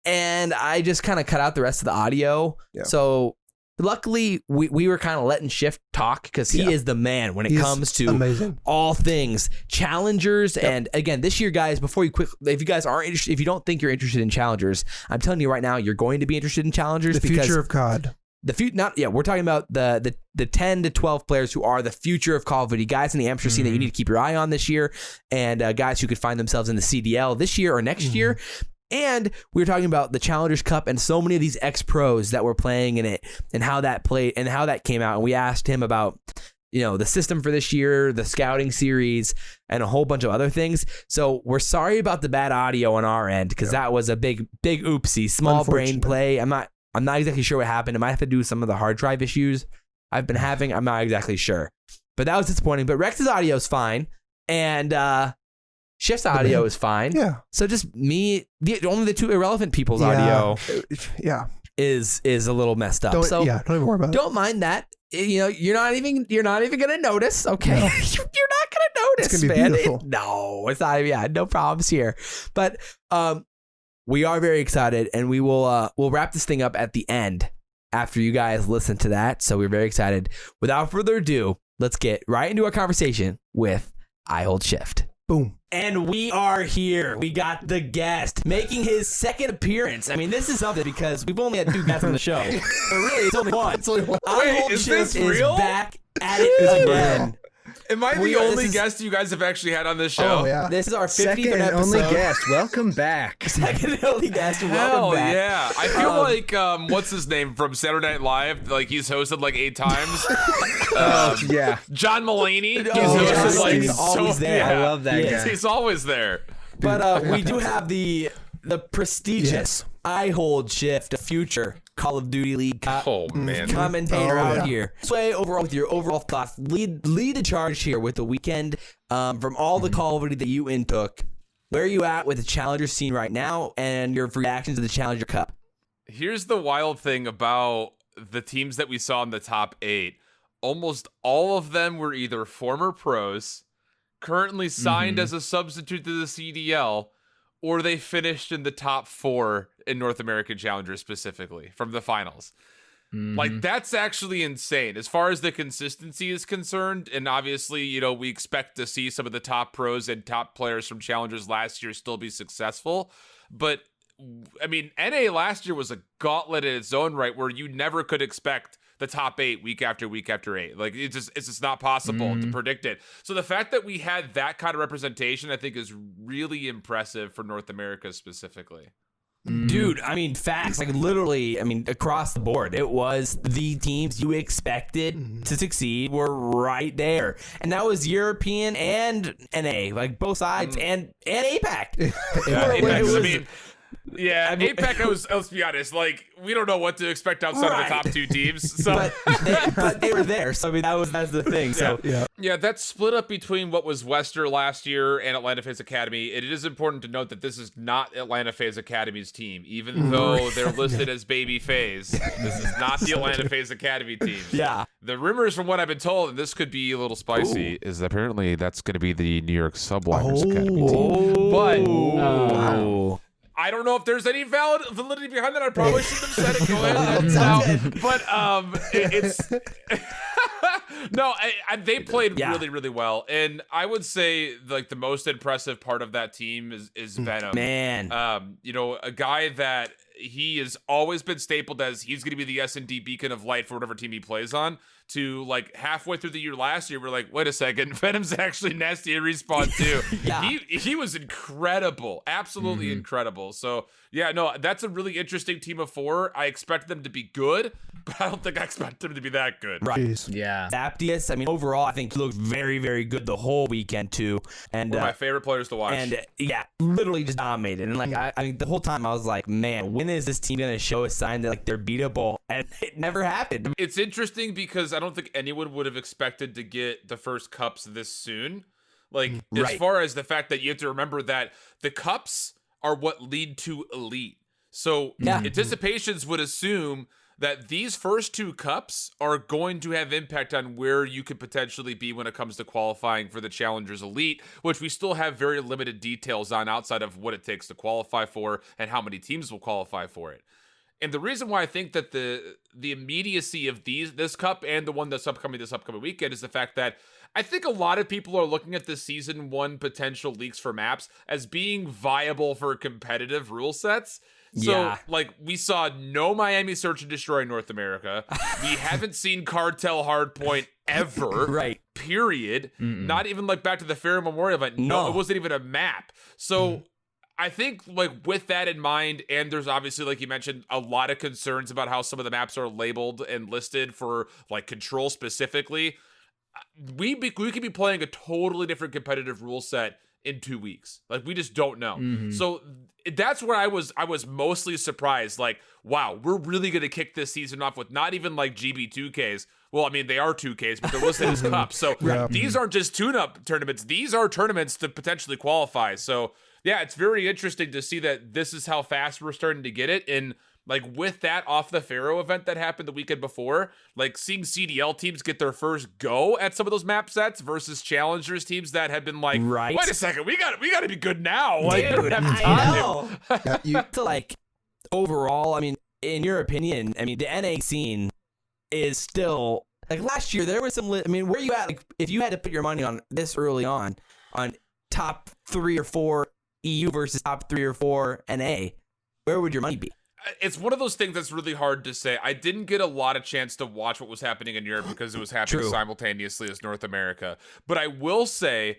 and I just kind of cut out the rest of the audio. Yeah. So, luckily, we were kind of letting Shift talk because he is the man when it He's comes to amazing. all things challengers. And again, this year, guys, before you quit, if you guys aren't interested, if you don't think you're interested in challengers, I'm telling you right now, you're going to be interested in challengers The because future of COD. we're talking about the 10 to 12 players who are the future of Call of Duty, guys in the amateur scene that you need to keep your eye on this year, and guys who could find themselves in the CDL this year or next year. And we were talking about the Challengers Cup and so many of these ex-pros that were playing in it and how that played and how that came out. And we asked him about, the system for this year, the scouting series, and a whole bunch of other things. So we're sorry about the bad audio on our end because that was a big oopsie, small brain play. I'm not exactly sure what happened. It might have to do with some of the hard drive issues I've been having. I'm not exactly sure. But that was disappointing. But Rex's audio is fine. And Shift's audio is fine. Yeah. So just only the two irrelevant people's audio Yeah. is a little messed up. Don't even worry about it. Don't mind that. You're not even gonna notice. Okay. No. You're not gonna notice, It's gonna be man. beautiful. No, it's not. Yeah, no problems here. But we are very excited, and we'll wrap this thing up at the end after you guys listen to that. So we're very excited. Without further ado, let's get right into our conversation with IHOLDSHIFT. Boom. And we are here. We got the guest making his second appearance. I mean, this is something because we've only had 2 guests on the show. But really, it's only one. Wait, is this real? Is back at it again. Am I the only guest you guys have actually had on this show? Oh, yeah. This is our 50th Second and episode. only guest. Welcome back. Second and only guest. Hell Welcome back. yeah. I feel like, what's his name from Saturday Night Live? Like, he's hosted like 8 times. Yeah. John Mulaney. He's Oh, hosted yes, like he's always there. I love that Yes. guy. He's always there. But we do have the prestigious IHOLDSHIFT, a future Call of Duty League Oh, man. commentator Oh, out yeah. here. Sway overall with your overall thoughts. Lead the charge here with the weekend from all the Call of Duty that you intook. Where are you at with the Challenger scene right now and your reactions to the Challenger Cup? Here's the wild thing about the teams that we saw in the top 8. Almost all of them were either former pros, currently signed as a substitute to the CDL, or they finished in the top 4 in North American Challengers specifically from the finals. Like, that's actually insane as far as the consistency is concerned. And obviously, we expect to see some of the top pros and top players from Challengers last year still be successful. But I mean, NA last year was a gauntlet in its own right, where you never could expect the top 8 week after week after 8. Like it's just not possible to predict it. So the fact that we had that kind of representation, I think, is really impressive for North America specifically. Dude, I mean, facts, like literally, I mean, across the board, it was the teams you expected to succeed were right there. And that was European and NA, like both sides, and APAC. APAC, let's be honest, like, we don't know what to expect outside of the top 2 teams. So. but they were there, so I mean, that's the thing. So Yeah, that's split up between what was Wester last year and Atlanta FaZe Academy. It is important to note that this is not Atlanta FaZe Academy's team, even though they're listed as Baby FaZe. This is not the Atlanta FaZe Academy team. Yeah. The rumors, from what I've been told, and this could be a little spicy, is apparently that's going to be the New York Subliners Academy team. But I don't know if there's any validity behind that. I probably shouldn't have said it. Go ahead. But it's no. They played really, really well, and I would say like the most impressive part of that team is Venom. Man, you know, a guy that he has always been stapled as he's going to be the S&D beacon of light for whatever team he plays on. To like halfway through the year last year, we're like, wait a second, Venom's actually nasty at respawn too. He was incredible, absolutely incredible. So yeah, no, that's a really interesting team of 4. I expect them to be good, but I don't think I expect them to be that good. Right? Jeez. Yeah. Aptius, I mean, overall, I think he looked very, very good the whole weekend too. And one of my favorite players to watch. And literally just dominated. And like, I mean, the whole time I was like, man, when is this team gonna show a sign that like they're beatable? And it never happened. It's interesting because I don't think anyone would have expected to get the first cups this soon. Like, as far as the fact that you have to remember that the cups are what lead to elite. So anticipations would assume that these first 2 cups are going to have impact on where you could potentially be when it comes to qualifying for the Challengers Elite, which we still have very limited details on outside of what it takes to qualify for and how many teams will qualify for it. And the reason why I think that the immediacy of this cup and the one that's upcoming this upcoming weekend is the fact that I think a lot of people are looking at the season 1 potential leaks for maps as being viable for competitive rule sets. So, like, we saw no Miami Search and Destroy in North America. We haven't seen Cartel Hardpoint ever. Period. Not even, like, back to the Fair Memorial event. No, it wasn't even a map. So, I think, like, with that in mind, and there's obviously, like you mentioned, a lot of concerns about how some of the maps are labeled and listed for, like, Control specifically. We could be playing a totally different competitive rule set in 2 weeks. Like, we just don't know. So that's where I was mostly surprised. Like, wow, we're really going to kick this season off with not even like GB2Ks. Well, I mean, they are 2Ks, but they're listed as cups. So these aren't just tune-up tournaments. These are tournaments to potentially qualify. So yeah, it's very interesting to see that this is how fast we're starting to get it. And like with that off the Pharaoh event that happened the weekend before, like seeing CDL teams get their first go at some of those map sets versus Challengers teams that have been like, wait a second, we got to be good now. Like, dude, we don't have time. I know. So like overall, I mean, in your opinion, I mean, the NA scene is still like last year. There was some. I mean, where you at? Like, if you had to put your money on this early on top 3 or 4 EU versus top 3 or 4 NA, where would your money be? It's one of those things that's really hard to say. I didn't get a lot of chance to watch what was happening in Europe because it was happening simultaneously as North America. But I will say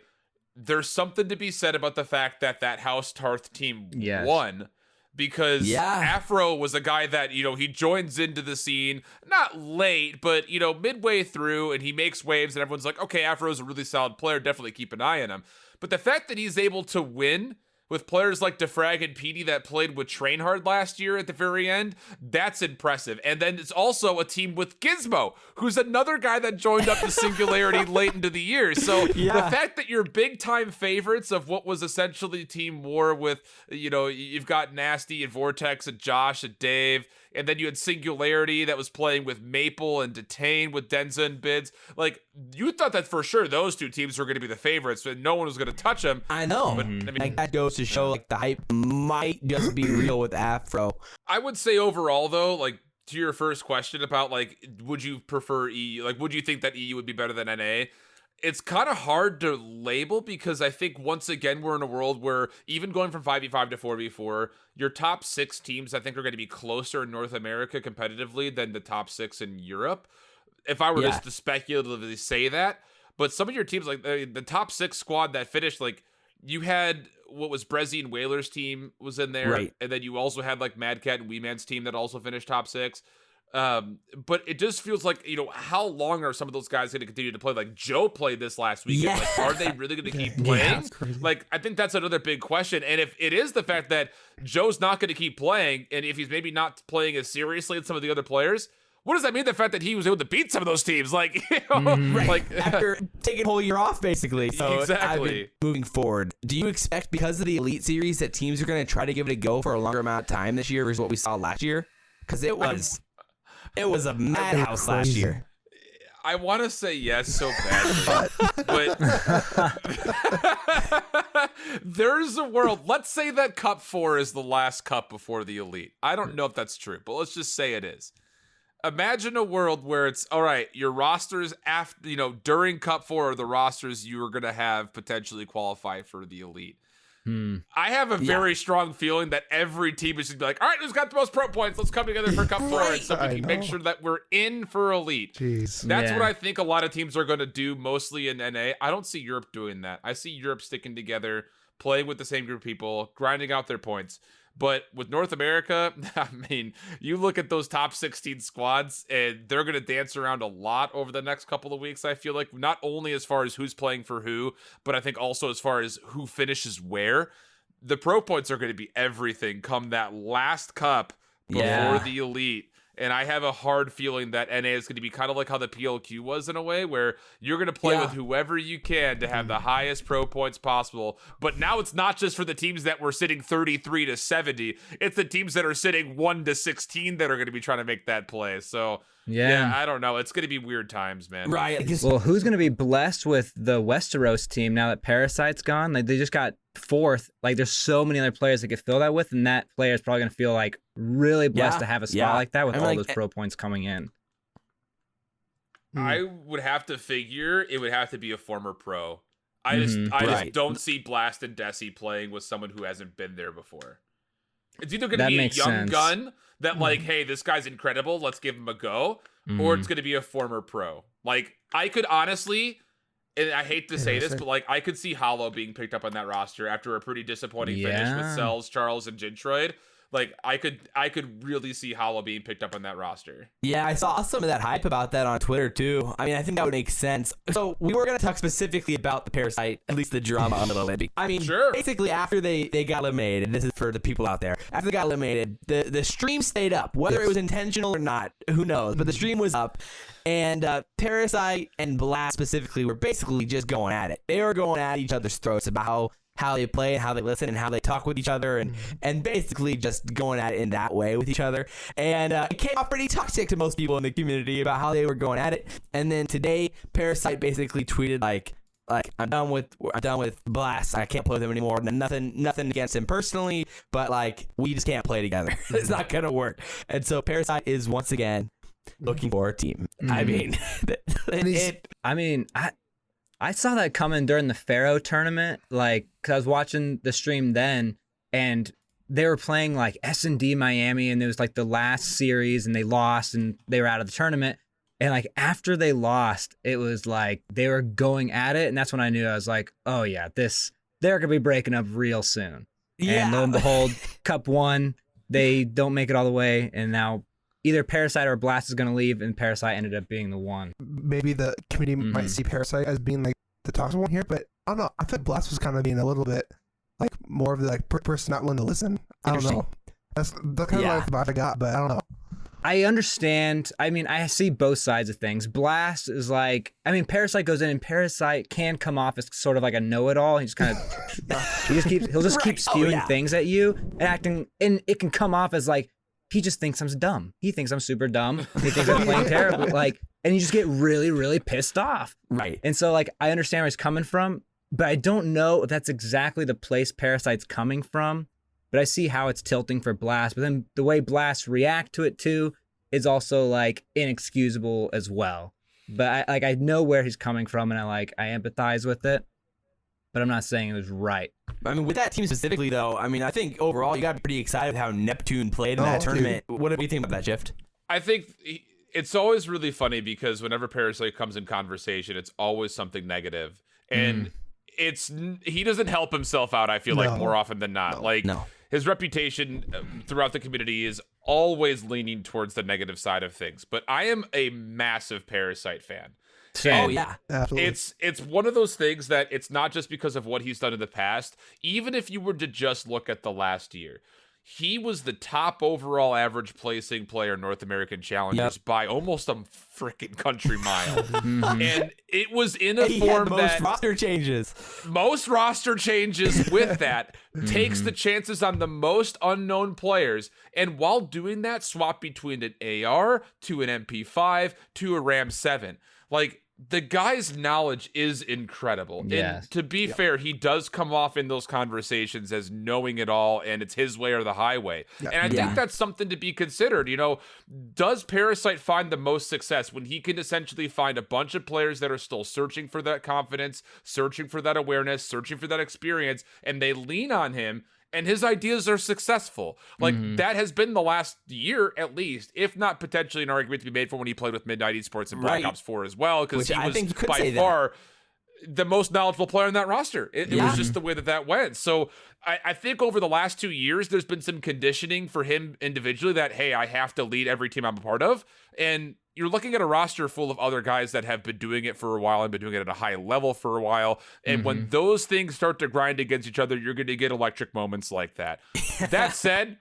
there's something to be said about the fact that House Tarth team won. Because Afro was a guy that, you know, he joins into the scene, not late, but, you know, midway through, and he makes waves, and everyone's like, okay, Afro's a really solid player, definitely keep an eye on him. But the fact that he's able to win with players like Defrag and PD that played with Trainhard last year at the very end, that's impressive. And then it's also a team with Gizmo, who's another guy that joined up to Singularity late into the year. So the fact that you're big time favorites of what was essentially Team War with, you know, you've got Nasty and Vortex and Josh and Dave, and then you had Singularity that was playing with Maple and Detain with Denza and Bids. Like, you thought that for sure those 2 teams were going to be the favorites, but no one was going to touch them. I know. But, I mean, like, that goes to show, like, the hype might just be real with Afro. I would say overall, though, like, to your first question about, like, would you prefer EU? Like, would you think that EU would be better than NA? it's kind of hard to label because I think once again we're in a world where even going from 5v5 to 4v4, your top 6 teams I think are going to be closer in North America competitively than the top 6 in Europe. If I were just to speculatively say that, but some of your teams like the top 6 squad that finished, like you had what was Brezzy and Whalers team was in there, Right. and then you also had like Mad Cat and Weeman's team that also finished top 6. But it just feels like, how long are some of those guys going to continue to play? Like Joe played this last weekend. Yeah. Like, are they really going to keep playing? Like, I think that's another big question. And if it is the fact that Joe's not going to keep playing, and if he's maybe not playing as seriously as some of the other players, what does that mean? The fact that he was able to beat some of those teams, like, like After taking a whole year off, basically. So Exactly. Moving forward, do you expect because of the Elite Series that teams are going to try to give it a go for a longer amount of time this year versus what we saw last year? Because it was a madhouse last year. I want to say yes so badly, but there's a world. Let's say that Cup 4 is the last cup before the Elite. I don't know if that's true, but let's just say it is. Imagine a world where it's all right. Your rosters after, during Cup 4 are the rosters you are going to have potentially qualify for the Elite. I have a very strong feeling that every team is just be like, all right, who's got the most pro points? Let's come together for Cup 4 and so we can make sure that we're in for Elite. Jeez. That's what I think a lot of teams are going to do mostly in NA. I don't see Europe doing that. I see Europe sticking together, playing with the same group of people, grinding out their points. But with North America, I mean, you look at those top 16 squads, and they're going to dance around a lot over the next couple of weeks, I feel like. Not only as far as who's playing for who, but I think also as far as who finishes where. The pro points are going to be everything come that last cup before the Elite. And I have a hard feeling that NA is going to be kind of like how the PLQ was in a way, where you're going to play with whoever you can to have the highest pro points possible. But now it's not just for the teams that were sitting 33 to 70. It's the teams that are sitting 1 to 16 that are going to be trying to make that play. So, yeah, I don't know. It's going to be weird times, man. Right. Well, who's going to be blessed with the Westeros team now that Parasite's gone? Like, they just got 4th. Like, there's so many other players they could fill that with, and that player is probably going to feel like really blessed to have a spot like that with all those pro points coming in. I would have to figure it would have to be a former pro. I just don't see Blast and Desi playing with someone who hasn't been there before. It's either going to be a young gun that like, hey, this guy's incredible, let's give him a go, or it's going to be a former pro. Like, I could honestly, and I hate to say this, but like, I could see Hollow being picked up on that roster after a pretty disappointing finish with Cells, Charles, and Gintroid. Like, I could really see Hollow being picked up on that roster. Yeah, I saw some of that hype about that on Twitter too. I mean, I think that would make sense. So we were going to talk specifically about the Parasite, at least the drama on the Olympic. I mean, basically after they got eliminated, this is for the people out there, after they got eliminated, the stream stayed up. Whether it was intentional or not, who knows? But the stream was up. And Parasite and Blatz specifically were basically just going at it. They were going at each other's throats about how they play and how they listen and how they talk with each other and basically just going at it in that way with each other. And it came off pretty toxic to most people in the community about how they were going at it. And then today, Parasite basically tweeted like I'm done with Blast. I can't play with him anymore. Nothing against him personally, but like we just can't play together. It's not gonna work. And so Parasite is once again looking for a team. I mean, I saw that coming during the Pharaoh tournament, like, because I was watching the stream then, and they were playing, like, S&D Miami, and it was, like, the last series, and they lost, and they were out of the tournament. And, like, after they lost, it was, like, they were going at it, and that's when I knew. I was like, oh, yeah, they're going to be breaking up real soon. Yeah. And lo and behold, Cup 1, they don't make it all the way, and now either Parasite or Blast is going to leave, and Parasite ended up being the one. Maybe the community might see Parasite as being like the toxic one here, but I don't know. I think Blast was kind of being a little bit like more of the like person not willing to listen. I don't know. That's kind of like the vibe I got, but I don't know. I understand. I mean, I see both sides of things. Blast is like, I mean, Parasite goes in, and Parasite can come off as sort of like a know-it-all. He just kind of, he'll just keep spewing things at you and acting, and it can come off as like, he just thinks I'm dumb. He thinks I'm super dumb. He thinks I'm playing terrible. Like, and you just get really, really pissed off. Right. And so, like, I understand where he's coming from, but I don't know if that's exactly the place Parasite's coming from. But I see how it's tilting for Blast. But then the way Blast react to it too is also like inexcusable as well. But I know where he's coming from, and I empathize with it. But I'm not saying it was right. I mean, with that team specifically, though, I mean, I think overall you got to be pretty excited with how Neptune played in that tournament. What do you think about that, Shift? I think it's always really funny because whenever Parasite comes in conversation, it's always something negative. And he doesn't help himself out, I feel like, more often than not. His reputation throughout the community is always leaning towards the negative side of things. But I am a massive Parasite fan. Oh yeah, absolutely. It's one of those things that it's not just because of what he's done in the past. Even if you were to just look at the last year, he was the top overall average placing player in North American Challengers by almost a freaking country mile. And it was in a form that most roster changes with that takes the chances on the most unknown players. And while doing that, swap between an AR to an MP5 to a Ram 7. Like, the guy's knowledge is incredible. Yes. And to be fair, he does come off in those conversations as knowing it all and it's his way or the highway. And I think that's something to be considered. You know, does Parasite find the most success when he can essentially find a bunch of players that are still searching for that confidence, searching for that awareness, searching for that experience, and they lean on him? And his ideas are successful. Like, that has been the last year, at least, if not potentially an argument to be made for when he played with Midnight Esports and Black Ops 4 as well, because he was by far the most knowledgeable player in that roster. It was just the way that went. So I think over the last 2 years, there's been some conditioning for him individually that, hey, I have to lead every team I'm a part of. And you're looking at a roster full of other guys that have been doing it for a while and been doing it at a high level for a while. And when those things start to grind against each other, you're going to get electric moments like that. That said,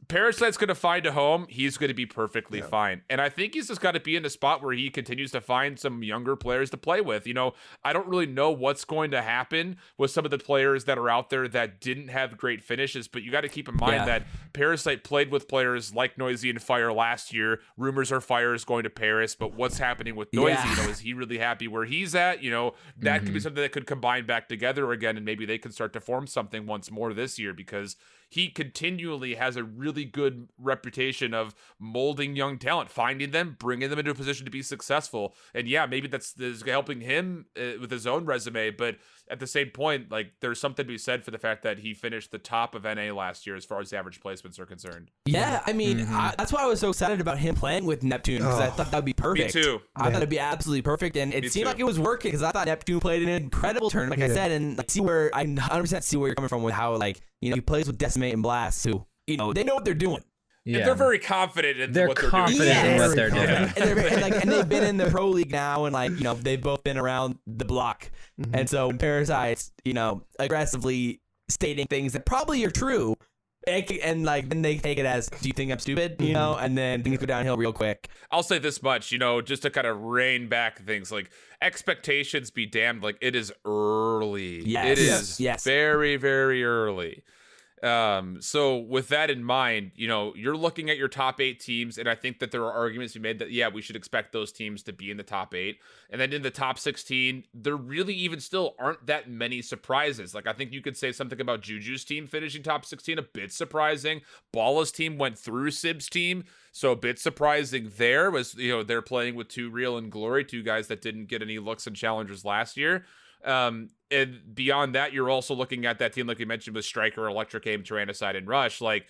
Parasite's going to find a home. He's going to be perfectly fine. And I think he's just got to be in a spot where he continues to find some younger players to play with. You know, I don't really know what's going to happen with some of the players that are out there that didn't have great finishes, but you got to keep in mind that Parasite played with players like Noisy and Fire last year. Rumors are Fire is going to Paris, but what's happening with Noisy? You know, is he really happy where he's at? You know, that could be something that could combine back together again, and maybe they can start to form something once more this year, because he continually has a really good reputation of molding young talent, finding them, bringing them into a position to be successful. And yeah, maybe that's helping him with his own resume. But at the same point, like, there's something to be said for the fact that he finished the top of NA last year as far as average placements are concerned. Yeah, I mean, that's why I was so excited about him playing with Neptune, because I thought that would be perfect. Me too. I thought it'd be absolutely perfect, and it seemed like it was working, because I thought Neptune played an incredible turn, like I said, and like, I 100% see where you're coming from with how, like, you know, he plays with Decimate and Blast, who, you know, they know what they're doing. Yeah. And they're very confident in what they're doing. In what they're doing. And they've been in the pro league now, and, like, you know, they've both been around the block. And so Parasite's, you know, aggressively stating things that probably are true, and like, then they take it as, do you think I'm stupid? You know, and then things go downhill real quick. I'll say this much, you know, just to kind of rein back things, like, expectations be damned, like, it is early. It is very, very early. So with that in mind, you know, you're looking at your top 8 teams, and I think that there are arguments to be made that, yeah, we should expect those teams to be in the top 8. And then in the top 16, there really even still aren't that many surprises. Like, I think you could say something about Juju's team finishing top 16, a bit surprising. Bala's team went through Sib's team, so a bit surprising there was, you know, they're playing with 2 Real and Glory, 2 guys that didn't get any looks in Challengers last year. And beyond that, you're also looking at that team, like you mentioned, with Striker, Electric Aim, Tyrannicide, and Rush. Like,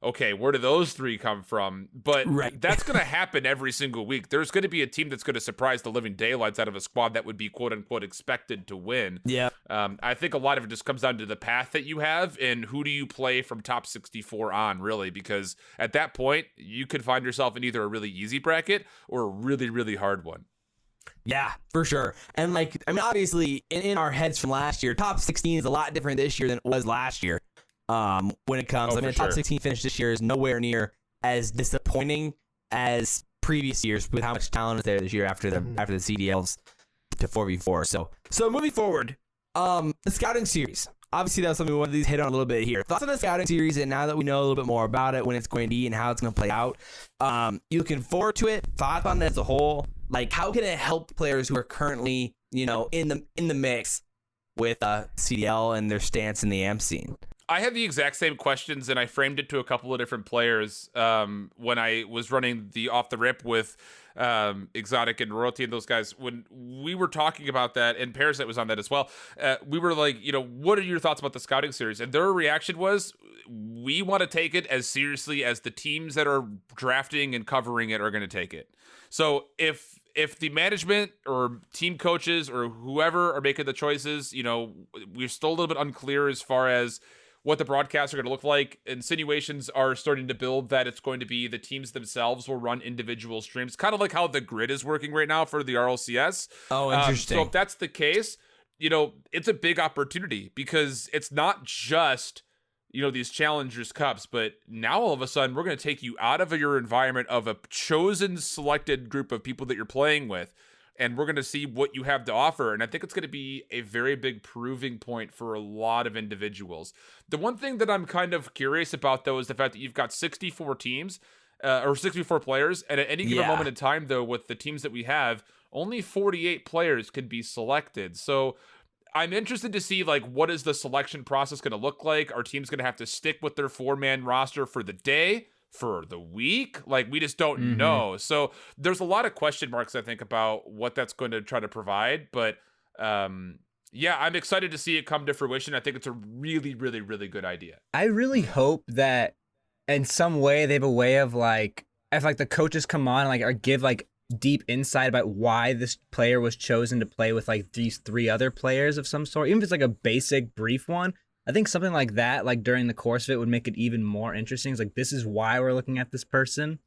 okay, where do those 3 come from? But that's going to happen every single week. There's going to be a team that's going to surprise the living daylights out of a squad that would be quote unquote expected to win. Yeah. I think a lot of it just comes down to the path that you have and who do you play from top 64 on, really, because at that point, you could find yourself in either a really easy bracket or a really, really hard one. Yeah, for sure. And, like, I mean, obviously, in our heads from last year, top 16 is a lot different this year than it was last year. When it comes, I mean, the top 16 finish this year is nowhere near as disappointing as previous years with how much talent is there this year after the CDLs to 4v4. So moving forward, the scouting series. Obviously, that was something we wanted to hit on a little bit here. Thoughts on the scouting series, and now that we know a little bit more about it, when it's going to be and how it's going to play out, you looking forward to it? Thoughts on it as a whole? Like, how can it help players who are currently, you know, in the mix with CDL and their stance in the AMP scene? I had the exact same questions, and I framed it to a couple of different players when I was running the off the rip with Exotic and Royalty and those guys, when we were talking about that, and Parasite was on that as well, we were like, what are your thoughts about the scouting series? And their reaction was, we want to take it as seriously as the teams that are drafting and covering it are going to take it. So if the management or team coaches or whoever are making the choices, we're still a little bit unclear as far as what the broadcasts are going to look like. Insinuations are starting to build that it's going to be the teams themselves will run individual streams, kind of like how the grid is working right now for the RLCS. Oh, interesting. So if that's the case, it's a big opportunity, because it's not just these Challengers Cups, but now all of a sudden we're going to take you out of your environment of a chosen selected group of people that you're playing with, and we're going to see what you have to offer. And I think it's going to be a very big proving point for a lot of individuals. The one thing that I'm kind of curious about, though, is the fact that you've got 64 teams or 64 players, and at any given moment in time, though, with the teams that we have, only 48 players could be selected. So I'm interested to see, what is the selection process going to look like? Are teams going to have to stick with their 4-man roster for the day, for the week? We just don't know. So there's a lot of question marks, I think, about what that's going to try to provide. But I'm excited to see it come to fruition. I think it's a really, really, really good idea. I really hope that in some way they have a way of if the coaches come on and or give deep insight about why this player was chosen to play with these 3 other players of some sort, even if it's a basic brief one. I think something like that, during the course of it, would make it even more interesting. It's this is why we're looking at this person.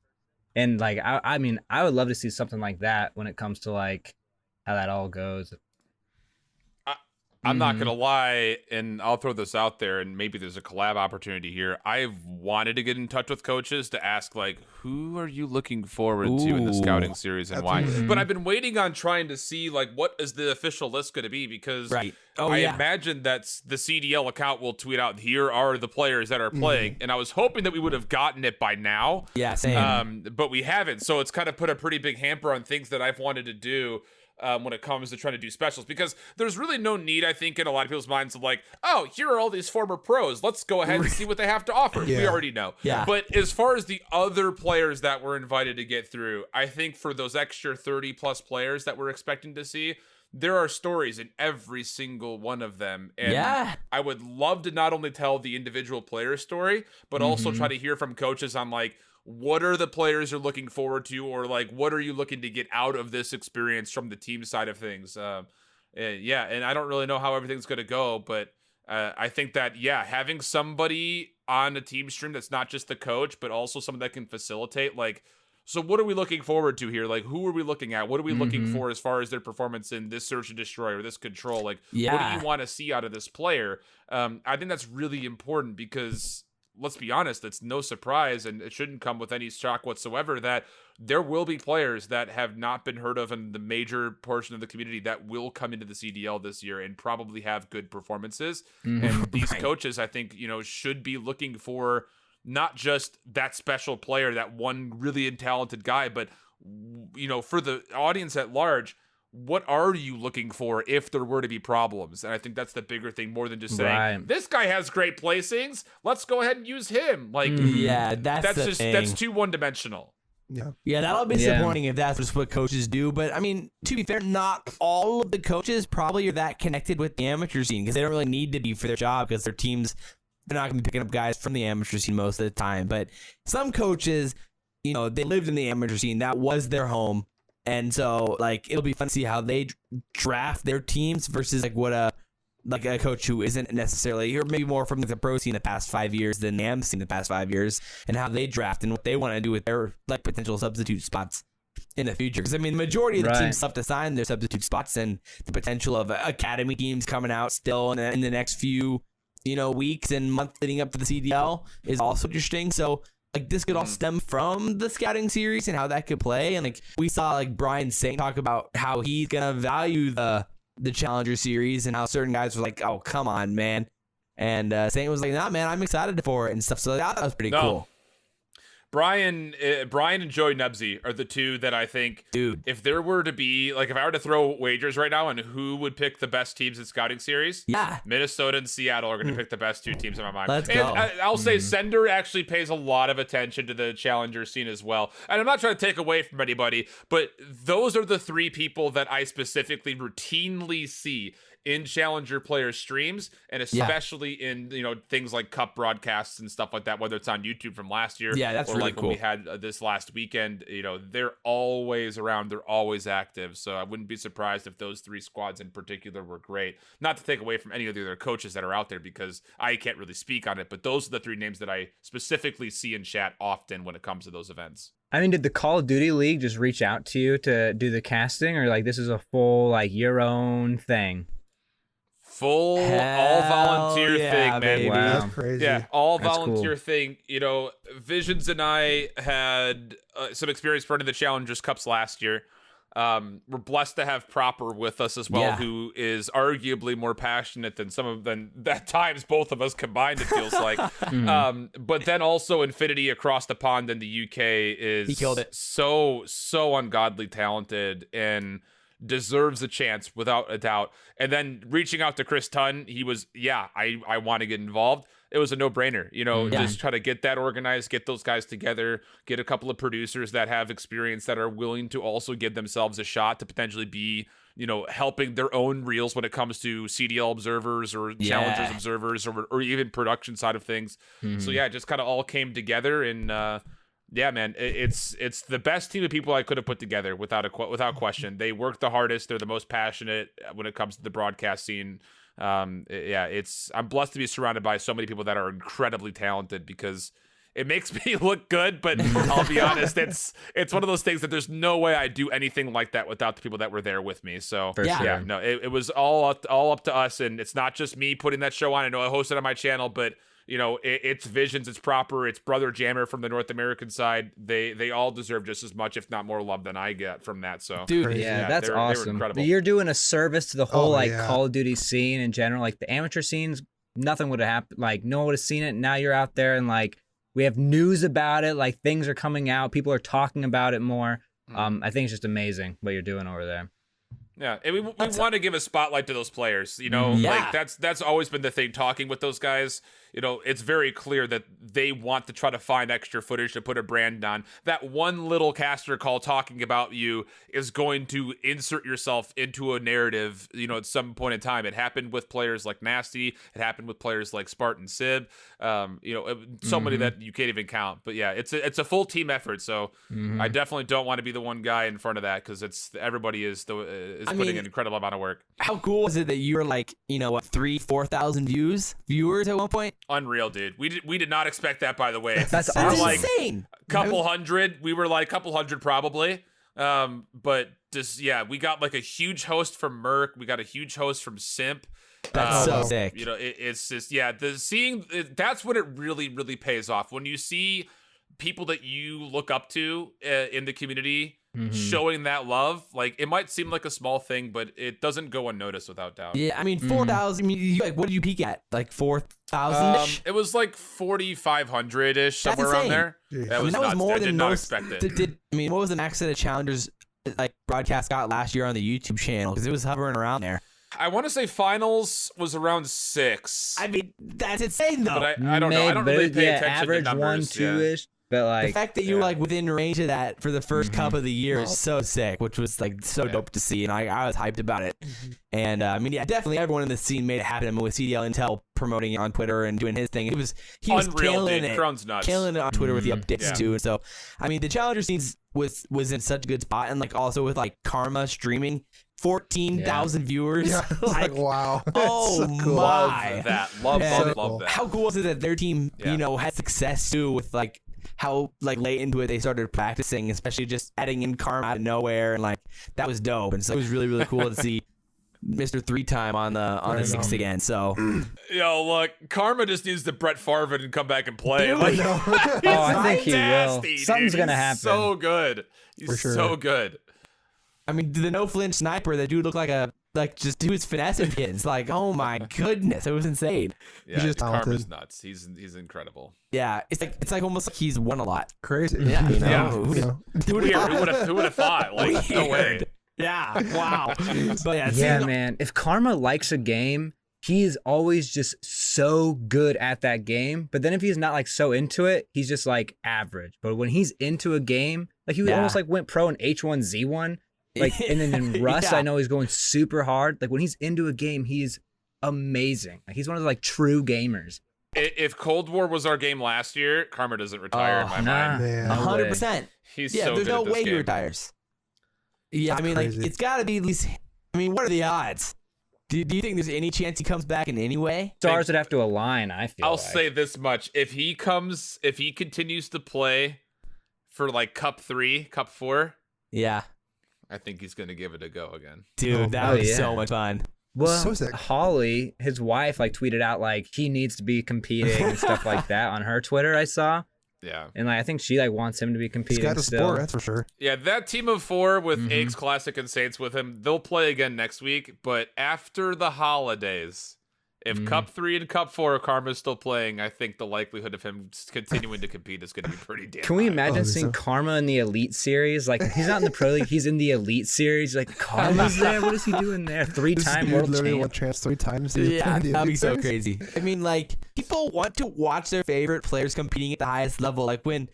And I would love to see something like that when it comes to how that all goes. I'm not going to lie, and I'll throw this out there, and maybe there's a collab opportunity here. I've wanted to get in touch with coaches to ask, who are you looking forward to in the scouting series and why? But I've been waiting on trying to see, what is the official list going to be, because I imagine that the CDL account will tweet out, here are the players that are playing, and I was hoping that we would have gotten it by now. Yeah, same. But we haven't, so it's kind of put a pretty big hamper on things that I've wanted to do. When it comes to trying to do specials, because there's really no need, I think, in a lot of people's minds of oh, here are all these former pros. Let's go ahead and see what they have to offer. We already know. Yeah. But as far as the other players that were invited to get through, I think for those extra 30 plus players that we're expecting to see, there are stories in every single one of them. And I would love to not only tell the individual player story, but also try to hear from coaches on what are the players you're looking forward to, or what are you looking to get out of this experience from the team side of things? And I don't really know how everything's going to go, but I think that, having somebody on a team stream that's not just the coach, but also someone that can facilitate, so what are we looking forward to here? Who are we looking at? What are we looking for as far as their performance in this search and destroy or this control? What do you want to see out of this player? I think that's really important, because let's be honest, it's no surprise, and it shouldn't come with any shock whatsoever, that there will be players that have not been heard of in the major portion of the community that will come into the CDL this year and probably have good performances. And these coaches, I think, should be looking for not just that special player, that one really talented guy, but, for the audience at large, what are you looking for if there were to be problems? And I think that's the bigger thing, more than just saying, this guy has great placings, let's go ahead and use him. That's too one-dimensional. Yeah, that'll be disappointing if that's just what coaches do. But, to be fair, not all of the coaches probably are that connected with the amateur scene, because they don't really need to be for their job, because their teams, they're not going to be picking up guys from the amateur scene most of the time. But some coaches, they lived in the amateur scene. That was their home. And so, it'll be fun to see how they draft their teams versus what a coach who isn't necessarily, or maybe more from the pro scene the past 5 years than the AM scene the past 5 years, and how they draft and what they want to do with their potential substitute spots in the future. Because the majority of the teams still have to sign their substitute spots, and the potential of academy teams coming out still in the next few weeks and months leading up to the CDL is also interesting. So this could all stem from the scouting series and how that could play. And we saw Brian Saint talk about how he's gonna value the Challenger series, and how certain guys were oh, come on, man. And Saint was nah, man, I'm excited for it and stuff. So that was pretty cool. Brian and Joey Nebsy are the two that I think, Dude. if there were to be, like, if I were to throw wagers right now on who would pick the best teams in Scouting Series, Yeah. Minnesota and Seattle are going to pick the best two teams in my mind. Let's and go. I'll say Sender actually pays a lot of attention to the Challenger scene as well. And I'm not trying to take away from anybody, but those are the three people that I specifically routinely see in Challenger Players streams, and especially in things like cup broadcasts and stuff like that, whether it's on YouTube from last year, that's or really like cool. when we had this last weekend. They're always around, they're always active. So I wouldn't be surprised if those three squads in particular were great. Not to take away from any of the other coaches that are out there, because I can't really speak on it, but those are the three names that I specifically see in chat often when it comes to those events. I mean, did the Call of Duty League just reach out to you to do the casting, or like this is a full like your own thing? Full all volunteer thing, man. Baby. Wow. That's crazy. Yeah, all That's volunteer cool. thing. Visions and I had some experience running the Challengers Cups last year. We're blessed to have Proper with us as well, who is arguably more passionate than at times both of us combined, it feels like. But then also Infinity across the pond in the UK He killed it. so ungodly talented and deserves a chance without a doubt. And then reaching out to Chris Tunn, he was, I want to get involved. It was a no-brainer, just try to get that organized, get those guys together, get a couple of producers that have experience that are willing to also give themselves a shot to potentially be, helping their own reels when it comes to CDL observers or Challengers observers or even production side of things. So it just kind of all came together, and man, it's the best team of people I could have put together without question. They work the hardest. They're the most passionate when it comes to the broadcast scene. I'm blessed to be surrounded by so many people that are incredibly talented, because it makes me look good, but I'll be honest, it's one of those things that there's no way I'd do anything like that without the people that were there with me. So it was all up to us, and it's not just me putting that show on. I know I hosted on my channel, but it's Visions, it's Proper, it's Brother Jammer from the North American side. They all deserve just as much, if not more, love than I get from that. So, Dude, that's they were awesome. incredible. You're doing a service to the whole yeah. Call of Duty scene in general. Like the amateur scenes, nothing would have happened. Like no one would have seen it. Now you're out there, and like we have news about it. Like things are coming out. People are talking about it more. I think it's just amazing what you're doing over there. Yeah, and we want to give a spotlight to those players. Like that's always been the thing. Talking with those guys, it's very clear that they want to try to find extra footage to put a brand on. That one little caster call talking about you is going to insert yourself into a narrative, at some point in time. It happened with players like Nasty. It happened with players like Spartan Sib. So many that you can't even count. But yeah, it's a full team effort. So I definitely don't want to be the one guy in front of that, because everybody is putting an incredible amount of work. How cool is it that you were like, 3,000-4,000 viewers at one point? Unreal, dude. We did not expect that, by the way. That's That's awesome. like insane. couple hundred. We were like couple hundred probably. But just we got like a huge host from Merc. We got a huge host from Simp. That's so sick. It's just that's when it really, really pays off. When you see people that you look up to in the community showing that love, like it might seem like a small thing, but it doesn't go unnoticed without doubt. Yeah, I mean 4,000. I mean, what did you peak at? Like 4,000? It was like 4,500 ish, somewhere around insane. there. Jeez. That was that was nuts. more I than did not most. expect it. What was the max that the Challengers broadcast got last year on the YouTube channel? Because it was hovering around there. I want to say finals was around 6. I mean, that's insane though. But I don't know. I don't really pay attention average to numbers. 1-2-ish. But like the fact that you were within range of that for the first cup of the year is so sick, which was so dope to see, and I was hyped about it. And definitely everyone in the scene made it happen. I mean, with CDL Intel promoting it on Twitter and doing his thing, he was Unreal, killing dude. it, Crown's nuts. killing it on Twitter with the updates too. And so, I mean, the Challenger scenes was in such a good spot, and also with Karma streaming. 14,000 viewers. Yeah, like wow. Oh so cool. my! Love that. cool. Love that. How cool is it that their team, had success too with how late into it they started practicing, especially just adding in Karma out of nowhere, and that was dope. And so it was really, really cool to see Mr. 3-time on the 6 again. So look, Karma just needs to Brett Favre and come back and play. Dude, I think he will. Dude. Something's gonna happen. So good. He's For sure. so good. I mean, the no flinch sniper, that dude looked like just do his finessing kids. Like, oh my goodness, it was insane. Yeah, He's just Karma's talented. nuts. He's incredible. Yeah, it's like almost like he's won a lot. Crazy. Yeah, you know? Yeah. Who would've Weird. thought? Who would have thought? Like, no way. Weird. Yeah, wow. But yeah, Yeah, seeing- man. If Karma likes a game, he is always just so good at that game. But then if he's not like so into it, he's just like average. But when he's into a game, like he Yeah. almost like went pro in H1Z1. Like, and then in Rust, Yeah. I know he's going super hard. Like when he's into a game, he's amazing. Like he's one of the like true gamers. If Cold War was our game last year, Karma doesn't retire in my mind. Man. No way. 100%. He's Yeah, so there's good no at this way he game. retires. Yeah, I mean, like, crazy. it's got to be at least. I mean, what are the odds? Do you think there's any chance he comes back in any way? Stars would have to align, I feel I'll like. say this much: if he continues to play for like Cup 3, Cup 4, Yeah, I think he's gonna give it a go again. dude, Oh, that oh, was yeah. so much fun. Well, So sick. Holly, his wife, like tweeted out like he needs to be competing and stuff like that on her Twitter. I saw, Yeah, and like I think she like wants him to be He's competing got a still. sport, that's for sure. yeah. That team of 4 with Mhm. Eggs, Classic, and Saints with him, they'll play again next week. But after the holidays, if Mhm. Cup 3 and Cup 4 Karma's still playing, I think the likelihood of him continuing to compete is going to be pretty damn. Can we high. imagine Oh, seeing so- Karma in the Elite Series? Like he's not in the Pro League, he's in the Elite Series. Like Karma's there. What is he doing there? This Three-time dude world literally won champ. champs 3 times. He's Yeah, playing the that'd be Elite so Series. crazy. I mean, like, people want to watch their favorite players competing at the highest level. Like when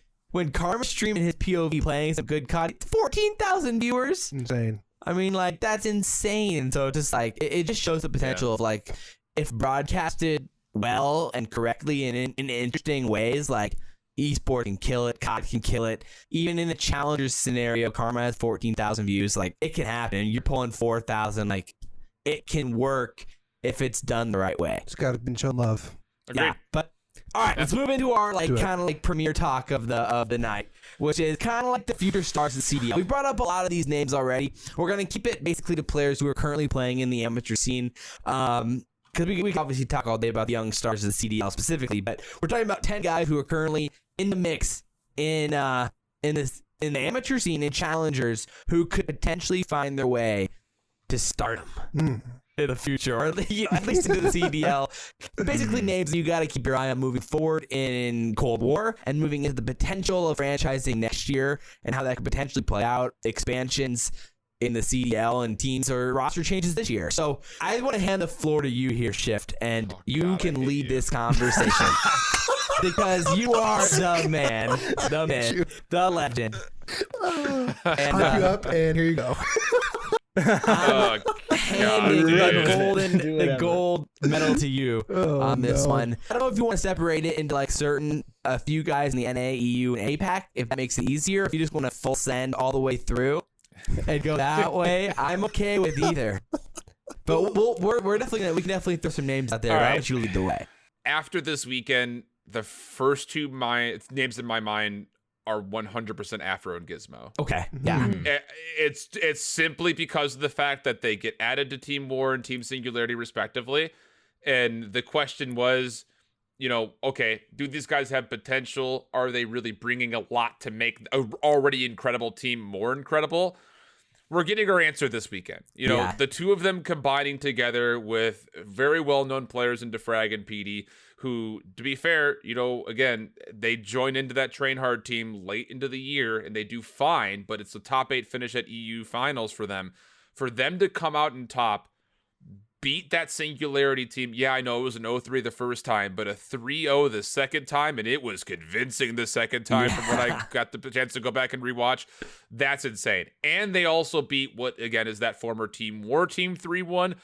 Karma's streaming his POV playing some good COD, 14,000 viewers. Insane. I mean, like, that's insane. So just like it just shows the potential of like, if broadcasted well and correctly and in interesting ways, like Esports can kill it, COD can kill it. Even in the Challengers scenario, Karma has 14,000 views. Like, it can happen. You're pulling 4,000. Like, it can work if it's done the right way. Just got to be shown love. Agreed. Yeah, but all right, let's move into our like Do it. kind of like premiere talk of the night, which is kind of like the future stars of CDL. We brought up a lot of these names already. We're gonna keep it basically to players who are currently playing in the amateur scene. Because we can obviously talk all day about the young stars of the CDL specifically, but we're talking about 10 guys who are currently in the mix in the amateur scene in challengers who could potentially find their way to stardom in the future, or at least into the CDL. Basically, names you got to keep your eye on moving forward in Cold War and moving into the potential of franchising next year and how that could potentially play out. Expansions in the CDL and teams or roster changes this year. So I want to hand the floor to you here, Shift, and you God, I can hate lead you. this conversation because you are the man, the myth, the legend. And Hype you up, and here you go. Oh, handing God, the dude. gold medal to you Oh, on this no. one. I don't know if you want to separate it into like a few guys in the NA, EU, and APAC, if that makes it easier. If you just want to full send all the way through and go that way, I'm okay with either. But we're definitely we can definitely throw some names out there. All I'll right. let you lead the way. After this weekend, the first two names in my mind are 100% Afro and Gizmo. Okay. Yeah. It's simply because of the fact that they get added to Team War and Team Singularity respectively. And the question was, okay, do these guys have potential? Are they really bringing a lot to make an already incredible team more incredible? We're getting our answer this weekend. Yeah. The two of them combining together with very well-known players in Defrag and PD, who, to be fair, again, they join into that Train Hard team late into the year, and they do fine, but it's a top 8 finish at EU finals for them. For them to come out in top, beat that Singularity team. Yeah, I know it was an 0-3 the first time, but a 3-0 the second time, and it was convincing the second time from what I got the chance to go back and rewatch. That's insane. And they also beat what, again, is that former Team War team 3-1,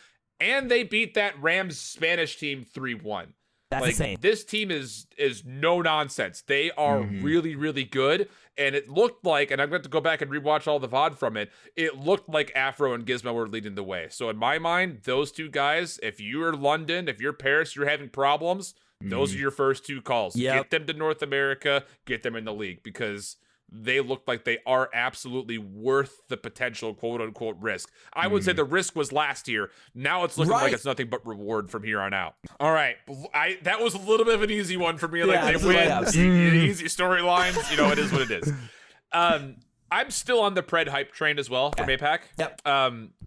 and they beat that Rams Spanish team 3-1. That's insane. This team is no nonsense. They are really, really good. And it looked like, and I'm going to go back and rewatch all the VOD from it, it looked like Afro and Gizmo were leading the way. So in my mind, those two guys, if you're London, if you're Paris, you're having problems, those are your first two calls. Yep. Get them to North America, get them in the league, because they look like they are absolutely worth the potential quote-unquote risk. I would say the risk was last year. Now it's looking like it's nothing but reward from here on out. All right. That was a little bit of an easy one for me. Like, Yeah, they it's a win. layup. Easy storylines. It is what it is. I'm still on the Pred hype train as well from APAC. Yep.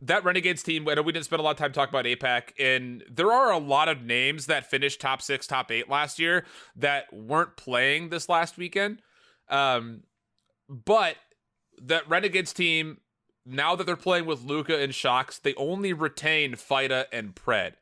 That Renegades team, I know we didn't spend a lot of time talking about APAC, and there are a lot of names that finished top 6, top 8 last year that weren't playing this last weekend. But that Renegades team, now that they're playing with Luca and Shox, they only retain Fida and Pred,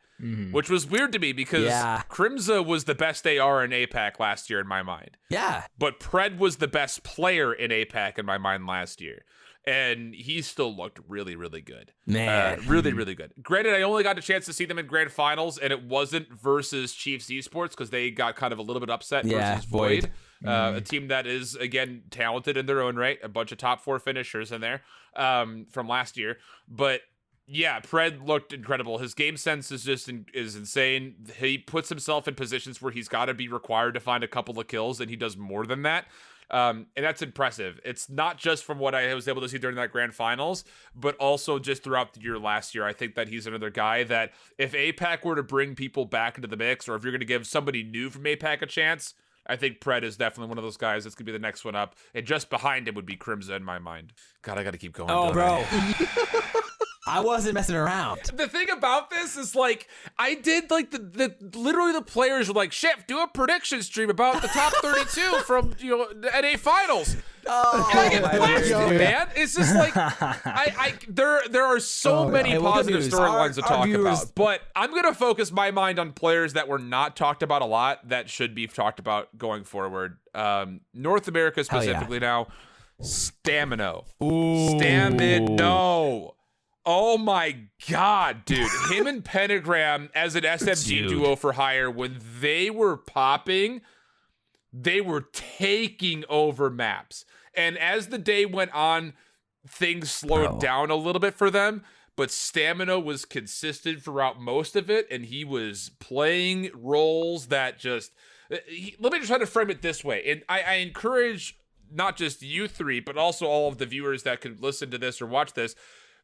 which was weird to me because Crimza was the best AR in APAC last year in my mind. Yeah. But Pred was the best player in APAC in my mind last year. And he still looked really, really good. Man. Really, really good. Granted, I only got a chance to see them in grand finals, and it wasn't versus Chiefs Esports because they got kind of a little bit upset versus Void. A team that is, again, talented in their own right. A bunch of top 4 finishers in there from last year. But yeah, Pred looked incredible. His game sense is just is insane. He puts himself in positions where he's got to be required to find a couple of kills, and he does more than that. And that's impressive. It's not just from what I was able to see during that grand finals, but also just throughout the year last year. I think that he's another guy that if APAC were to bring people back into the mix, or if you're going to give somebody new from APAC a chance, I think Pred is definitely one of those guys that's going to be the next one up. And just behind him would be Crimza in my mind. God, I got to keep going. Oh, bro. I wasn't messing around. The thing about this is, like, I did, like, the literally the players were like, Chef, do a prediction stream about the top 32 from, NA finals. Oh, and I get blasted, man. It's just like, there are so many positive storylines to talk about. But I'm going to focus my mind on players that were not talked about a lot that should be talked about going forward. North America specifically now. Stamino. Stamino. Oh my God, dude. Him and Pentagram as an SMG duo for hire, when they were popping, they were taking over maps. And as the day went on, things slowed down a little bit for them, but Stamino was consistent throughout most of it, and he was playing roles that just... let me just try to frame it this way. And I encourage not just you three, but also all of the viewers that can listen to this or watch this.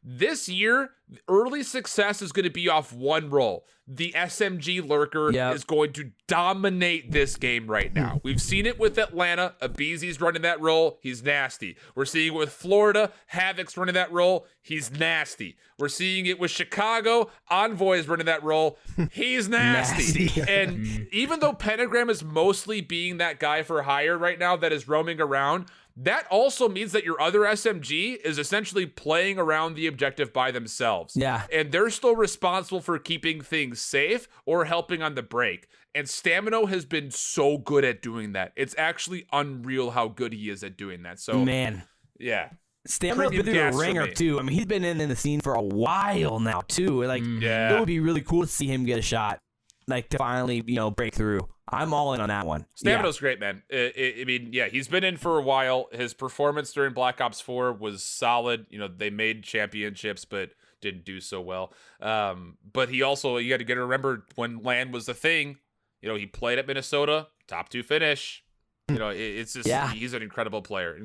This year, early success is going to be off one role. The SMG lurker is going to dominate this game right now. We've seen it with Atlanta. Abizi's running that role. He's nasty. We're seeing it with Florida. Havoc's running that role. He's nasty. We're seeing it with Chicago. Envoy is running that role. He's nasty. And even though Pentagram is mostly being that guy for hire right now that is roaming around, that also means that your other SMG is essentially playing around the objective by themselves. Yeah. And they're still responsible for keeping things safe or helping on the break. And Stamino has been so good at doing that. It's actually unreal how good he is at doing that. So, man. Yeah. Stamino's been through the ringer, too. I mean, he's been in the scene for a while now, too. Like, it would be really cool to see him get a shot. Like, to finally, break through. I'm all in on that one. Stamino's great, man. I mean, he's been in for a while. His performance during Black Ops 4 was solid. They made championships, but didn't do so well. But he also, you got to remember when LAN was the thing, he played at Minnesota, top 2 finish. It's just, he's an incredible player.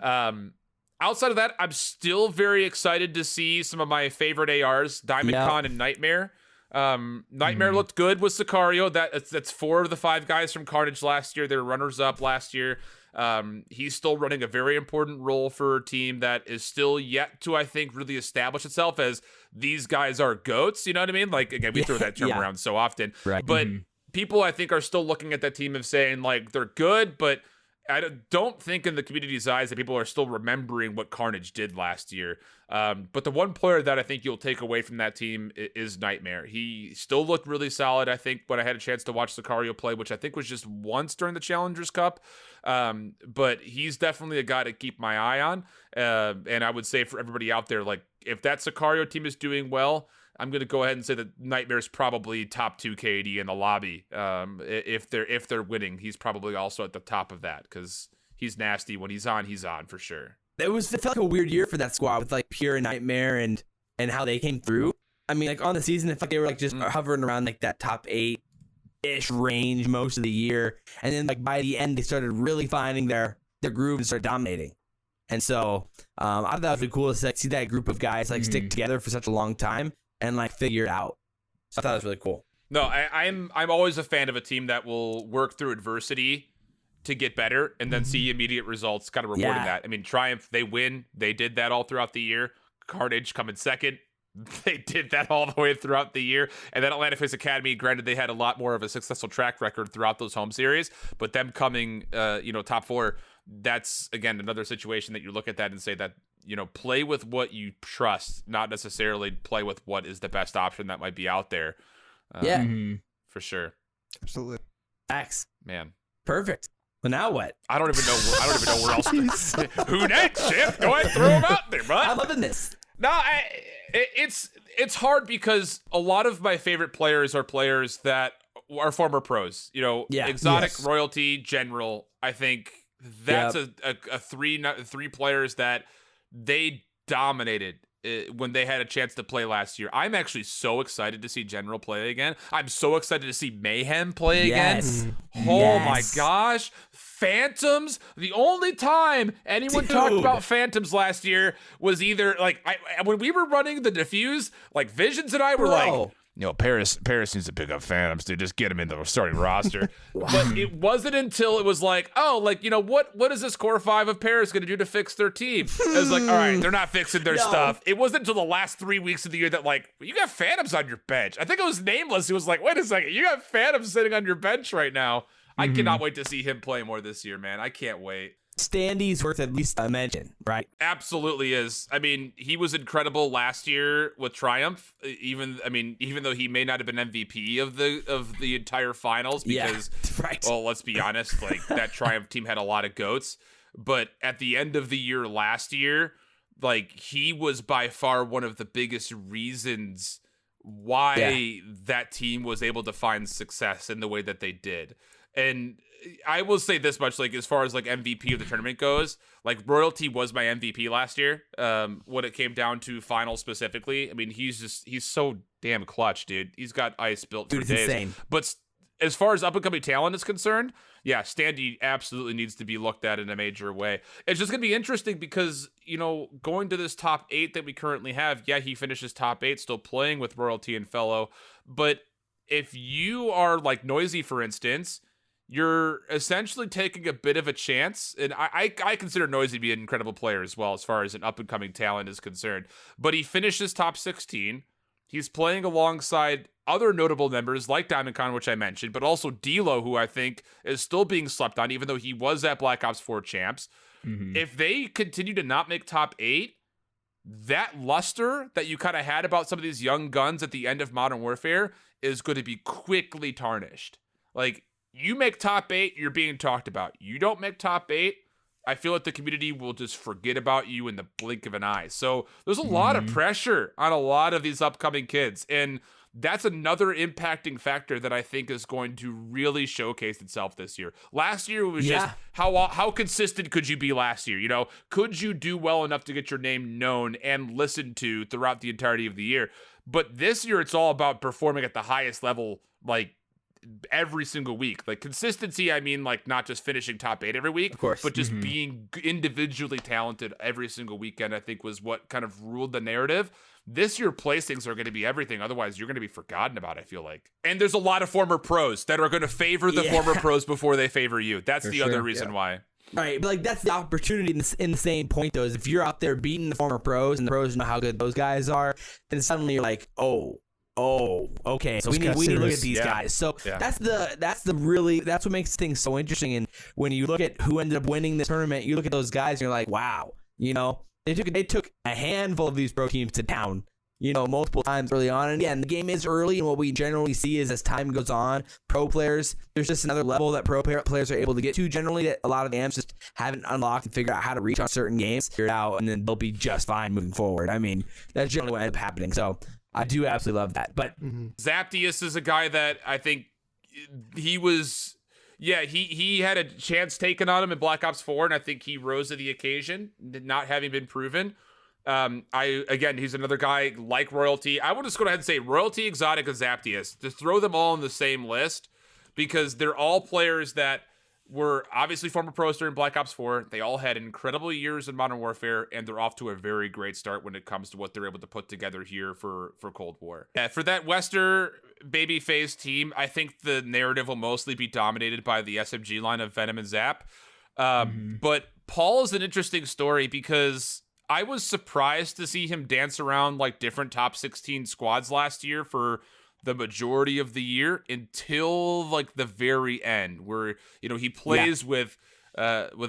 Outside of that, I'm still very excited to see some of my favorite ARs, Diamond Con and Nightmare. Nightmare looked good with Sicario. That's 4 of the 5 guys from Carnage last year. They were runners up last year. He's still running a very important role for a team that is still yet to, I think, really establish itself as these guys are GOATs. You know what I mean? Like, again, we throw that term around so often. Right. But people, I think, are still looking at that team and saying, like, they're good, but I don't think in the community's eyes that people are still remembering what Carnage did last year. But the one player that I think you'll take away from that team is Nightmare. He still looked really solid, I think, when I had a chance to watch Sicario play, which I think was just once during the Challengers Cup. But he's definitely a guy to keep my eye on. And I would say for everybody out there, like, if that Sicario team is doing well, I'm going to go ahead and say that Nightmare's probably top 2 KD in the lobby. If they're winning, he's probably also at the top of that because he's nasty. When he's on for sure. It felt like a weird year for that squad with like Pure and Nightmare and how they came through. I mean, like on the season, it felt like they were like just hovering around like that top 8-ish range most of the year. And then like by the end, they started really finding their groove and started dominating. And so I thought that was really cool to see that group of guys like stick together for such a long time and like figure it out. So I thought it was really cool. No, I'm always a fan of a team that will work through adversity to get better and then see immediate results, kind of rewarding that. I mean, Triumph, they win. They did that all throughout the year. Carnage coming second. They did that all the way throughout the year. And then Atlanta Face Academy, granted, they had a lot more of a successful track record throughout those home series, but them coming, top 4, that's, again, another situation that you look at that and say that, play with what you trust, not necessarily play with what is the best option that might be out there. For sure. Absolutely. X. Man. Perfect. Well, now what? I don't even know where else. Who next, Chip? Go ahead, throw him out there, bud. I'm loving this. No, it's hard because a lot of my favorite players are players that are former pros. Exotic, royalty, general. I think that's a three players that they dominated when they had a chance to play last year. I'm actually so excited to see General play again. I'm so excited to see Mayhem play again. Oh my gosh. Phantoms. The only time anyone talked about Phantoms last year was either when we were running the Diffuse, Visions and I were Paris needs to pick up Phantoms, dude. Just get him in the starting roster. But it wasn't until it was what is this core 5 of Paris going to do to fix their team? It was all right, they're not fixing their stuff. It wasn't until the last 3 weeks of the year that you got Phantoms on your bench. I think it was Nameless. He was wait a second, you got Phantoms sitting on your bench right now. I cannot wait to see him play more this year, man. I can't wait. Standy's worth at least a mention, right? Absolutely is. I mean, he was incredible last year with Triumph. Even though he may not have been MVP of the entire finals, because well, let's be honest, that Triumph team had a lot of goats. But at the end of the year last year, he was by far one of the biggest reasons why that team was able to find success in the way that they did. And I will say this much, as far as MVP of the tournament goes, Royalty was my MVP last year. When it came down to finals specifically, I mean, he's so damn clutch, dude. He's got ice built for days. Insane. But as far as up and coming talent is concerned, Standy absolutely needs to be looked at in a major way. It's just gonna be interesting because going to this top 8 that we currently have, he finishes top 8, still playing with Royalty and Fellow. But if you are Noisy, for instance, you're essentially taking a bit of a chance. And I consider Noisy to be an incredible player as well, as far as an up-and-coming talent is concerned. But he finishes top 16. He's playing alongside other notable members like DiamondCon, which I mentioned, but also D-Lo, who I think is still being slept on, even though he was at Black Ops 4 champs. If they continue to not make top 8, that luster that you kind of had about some of these young guns at the end of Modern Warfare is going to be quickly tarnished. You make top 8, you're being talked about. You don't make top 8, I feel like the community will just forget about you in the blink of an eye. So there's a lot of pressure on a lot of these upcoming kids. And that's another impacting factor that I think is going to really showcase itself this year. Last year, it was just how consistent could you be last year? Could you do well enough to get your name known and listened to throughout the entirety of the year? But this year, it's all about performing at the highest level, every single week. Consistency, I mean, not just finishing top 8 every week, of course, but just being individually talented every single weekend, I think was what kind of ruled the narrative. This year, placings are going to be everything. Otherwise, you're going to be forgotten about, I feel like. And there's a lot of former pros that are going to favor the former pros before they favor you. That's the other reason why. Right, but that's the opportunity in the same point, though, is if you're out there beating the former pros and the pros know how good those guys are, then suddenly you're like, oh, okay. So we need to look at these guys. So that's what makes things so interesting. And when you look at who ended up winning this tournament, you look at those guys and you're like, wow, they took a handful of these pro teams to town, multiple times early on. And again, the game is early, and what we generally see is as time goes on, pro players, there's just another level that pro players are able to get to generally that a lot of AMs just haven't unlocked and figured out how to reach on certain games, figure it out, and then they'll be just fine moving forward. I mean, that's generally what ends up happening. So I do absolutely love that. But Zaptius is a guy that I think he was, he had a chance taken on him in Black Ops 4, and I think he rose to the occasion, not having been proven. He's another guy like Royalty. I will just go ahead and say Royalty, Exotic, and Zaptius, to throw them all in the same list, because they're all players that were obviously former pros during Black Ops 4. They all had incredible years in Modern Warfare, and they're off to a very great start when it comes to what they're able to put together here for Cold War. For that Wester babyface team, I think the narrative will mostly be dominated by the SMG line of Venom and Zap. But Paul is an interesting story because I was surprised to see him dance around like different top 16 squads last year for the majority of the year until like the very end, where he plays with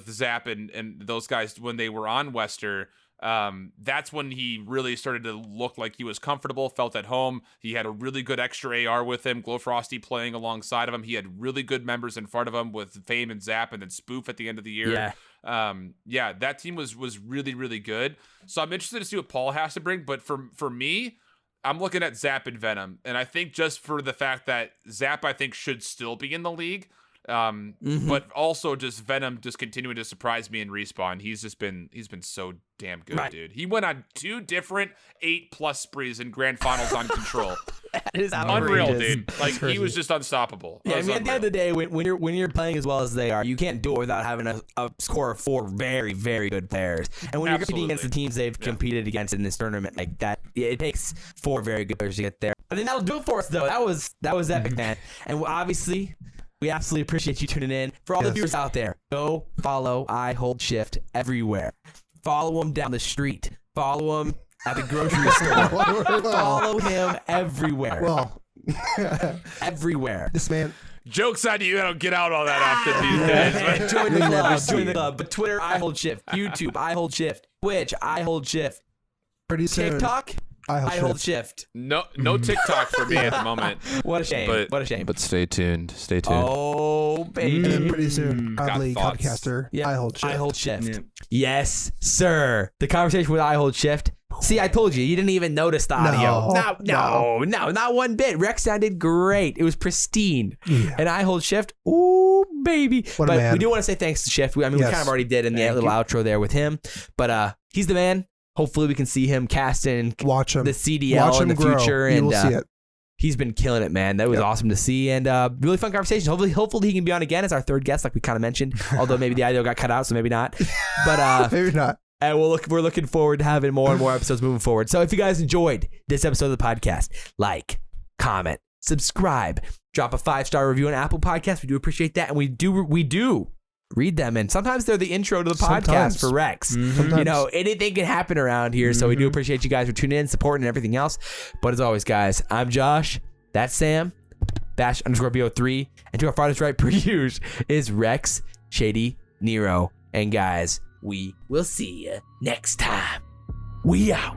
Zap and those guys when they were on Wester. That's when he really started to look like he was comfortable, felt at home. He had a really good extra AR with him, Glowfrosty playing alongside of him. He had really good members in front of him with Fame and Zap and then Spoof at the end of the year. That team was really, really good. So I'm interested to see what Paul has to bring. But for me, I'm looking at Zap and Venom. And I think just for the fact that Zap, I think, should still be in the league. But also just Venom just continuing to surprise me in Respawn. He's been so damn good, dude. He went on 2 different 8+ sprees in grand finals on Control. That is unreal, outrageous. dude. Like he was just unstoppable. Yeah, I mean, at the end of the day, when you're playing as well as they are, you can't do it without having a score of 4 very, very good players. And when you're competing against the teams they've competed against in this tournament like that, it takes 4 very good players to get there. I think that'll do it for us, though. That was epic, man. And obviously, we absolutely appreciate you tuning in. For all the viewers out there, go follow IHOLDSHIFT everywhere. Follow him down the street. Follow him at the grocery store. Follow him everywhere. Well, everywhere. this man. Joke's on you, I don't get out all that often these days. Join the club. Join the club. But Twitter, IHOLDSHIFT. YouTube, IHOLDSHIFT. Twitch, IHOLDSHIFT. Pretty soon. TikTok, IHOLDSHIFT. No TikTok for me at the moment. What a shame. What a shame. But stay tuned. Stay tuned. Oh, baby. And pretty soon, Godly thoughts. Podcaster, IHOLDSHIFT. IHOLDSHIFT. Yeah. Yes, sir. The conversation with IHOLDSHIFT. See, I told you didn't even notice the audio. No, not one bit. Rex sounded great. It was pristine. Yeah. And IHOLDSHIFT, ooh, baby. What a But man. we do want to say thanks to Shift. We kind of already did in the little outro there with him. But he's the man. Hopefully we can see him casting Watch him. the CDL in the grow. future. You And will see it. he's been killing it, man. That was awesome to see. And really fun conversation. Hopefully he can be on again as our third guest, like we kind of mentioned. Although maybe the audio got cut out, so maybe not. But Maybe not. and we're looking forward to having more and more episodes moving forward. So if you guys enjoyed this episode of the podcast, like, comment, subscribe, drop a 5-star review on Apple Podcasts. We do appreciate that. And we do read them. And sometimes they're the intro to the podcast for Rex. Sometimes. Anything can happen around here. So we do appreciate you guys for tuning in, supporting, and everything else. But as always, guys, I'm Josh. That's Sam. Bash_Bo3. And to our farthest right, per usual, is Rex, Shady, Nero. And guys, we will see you next time. We out.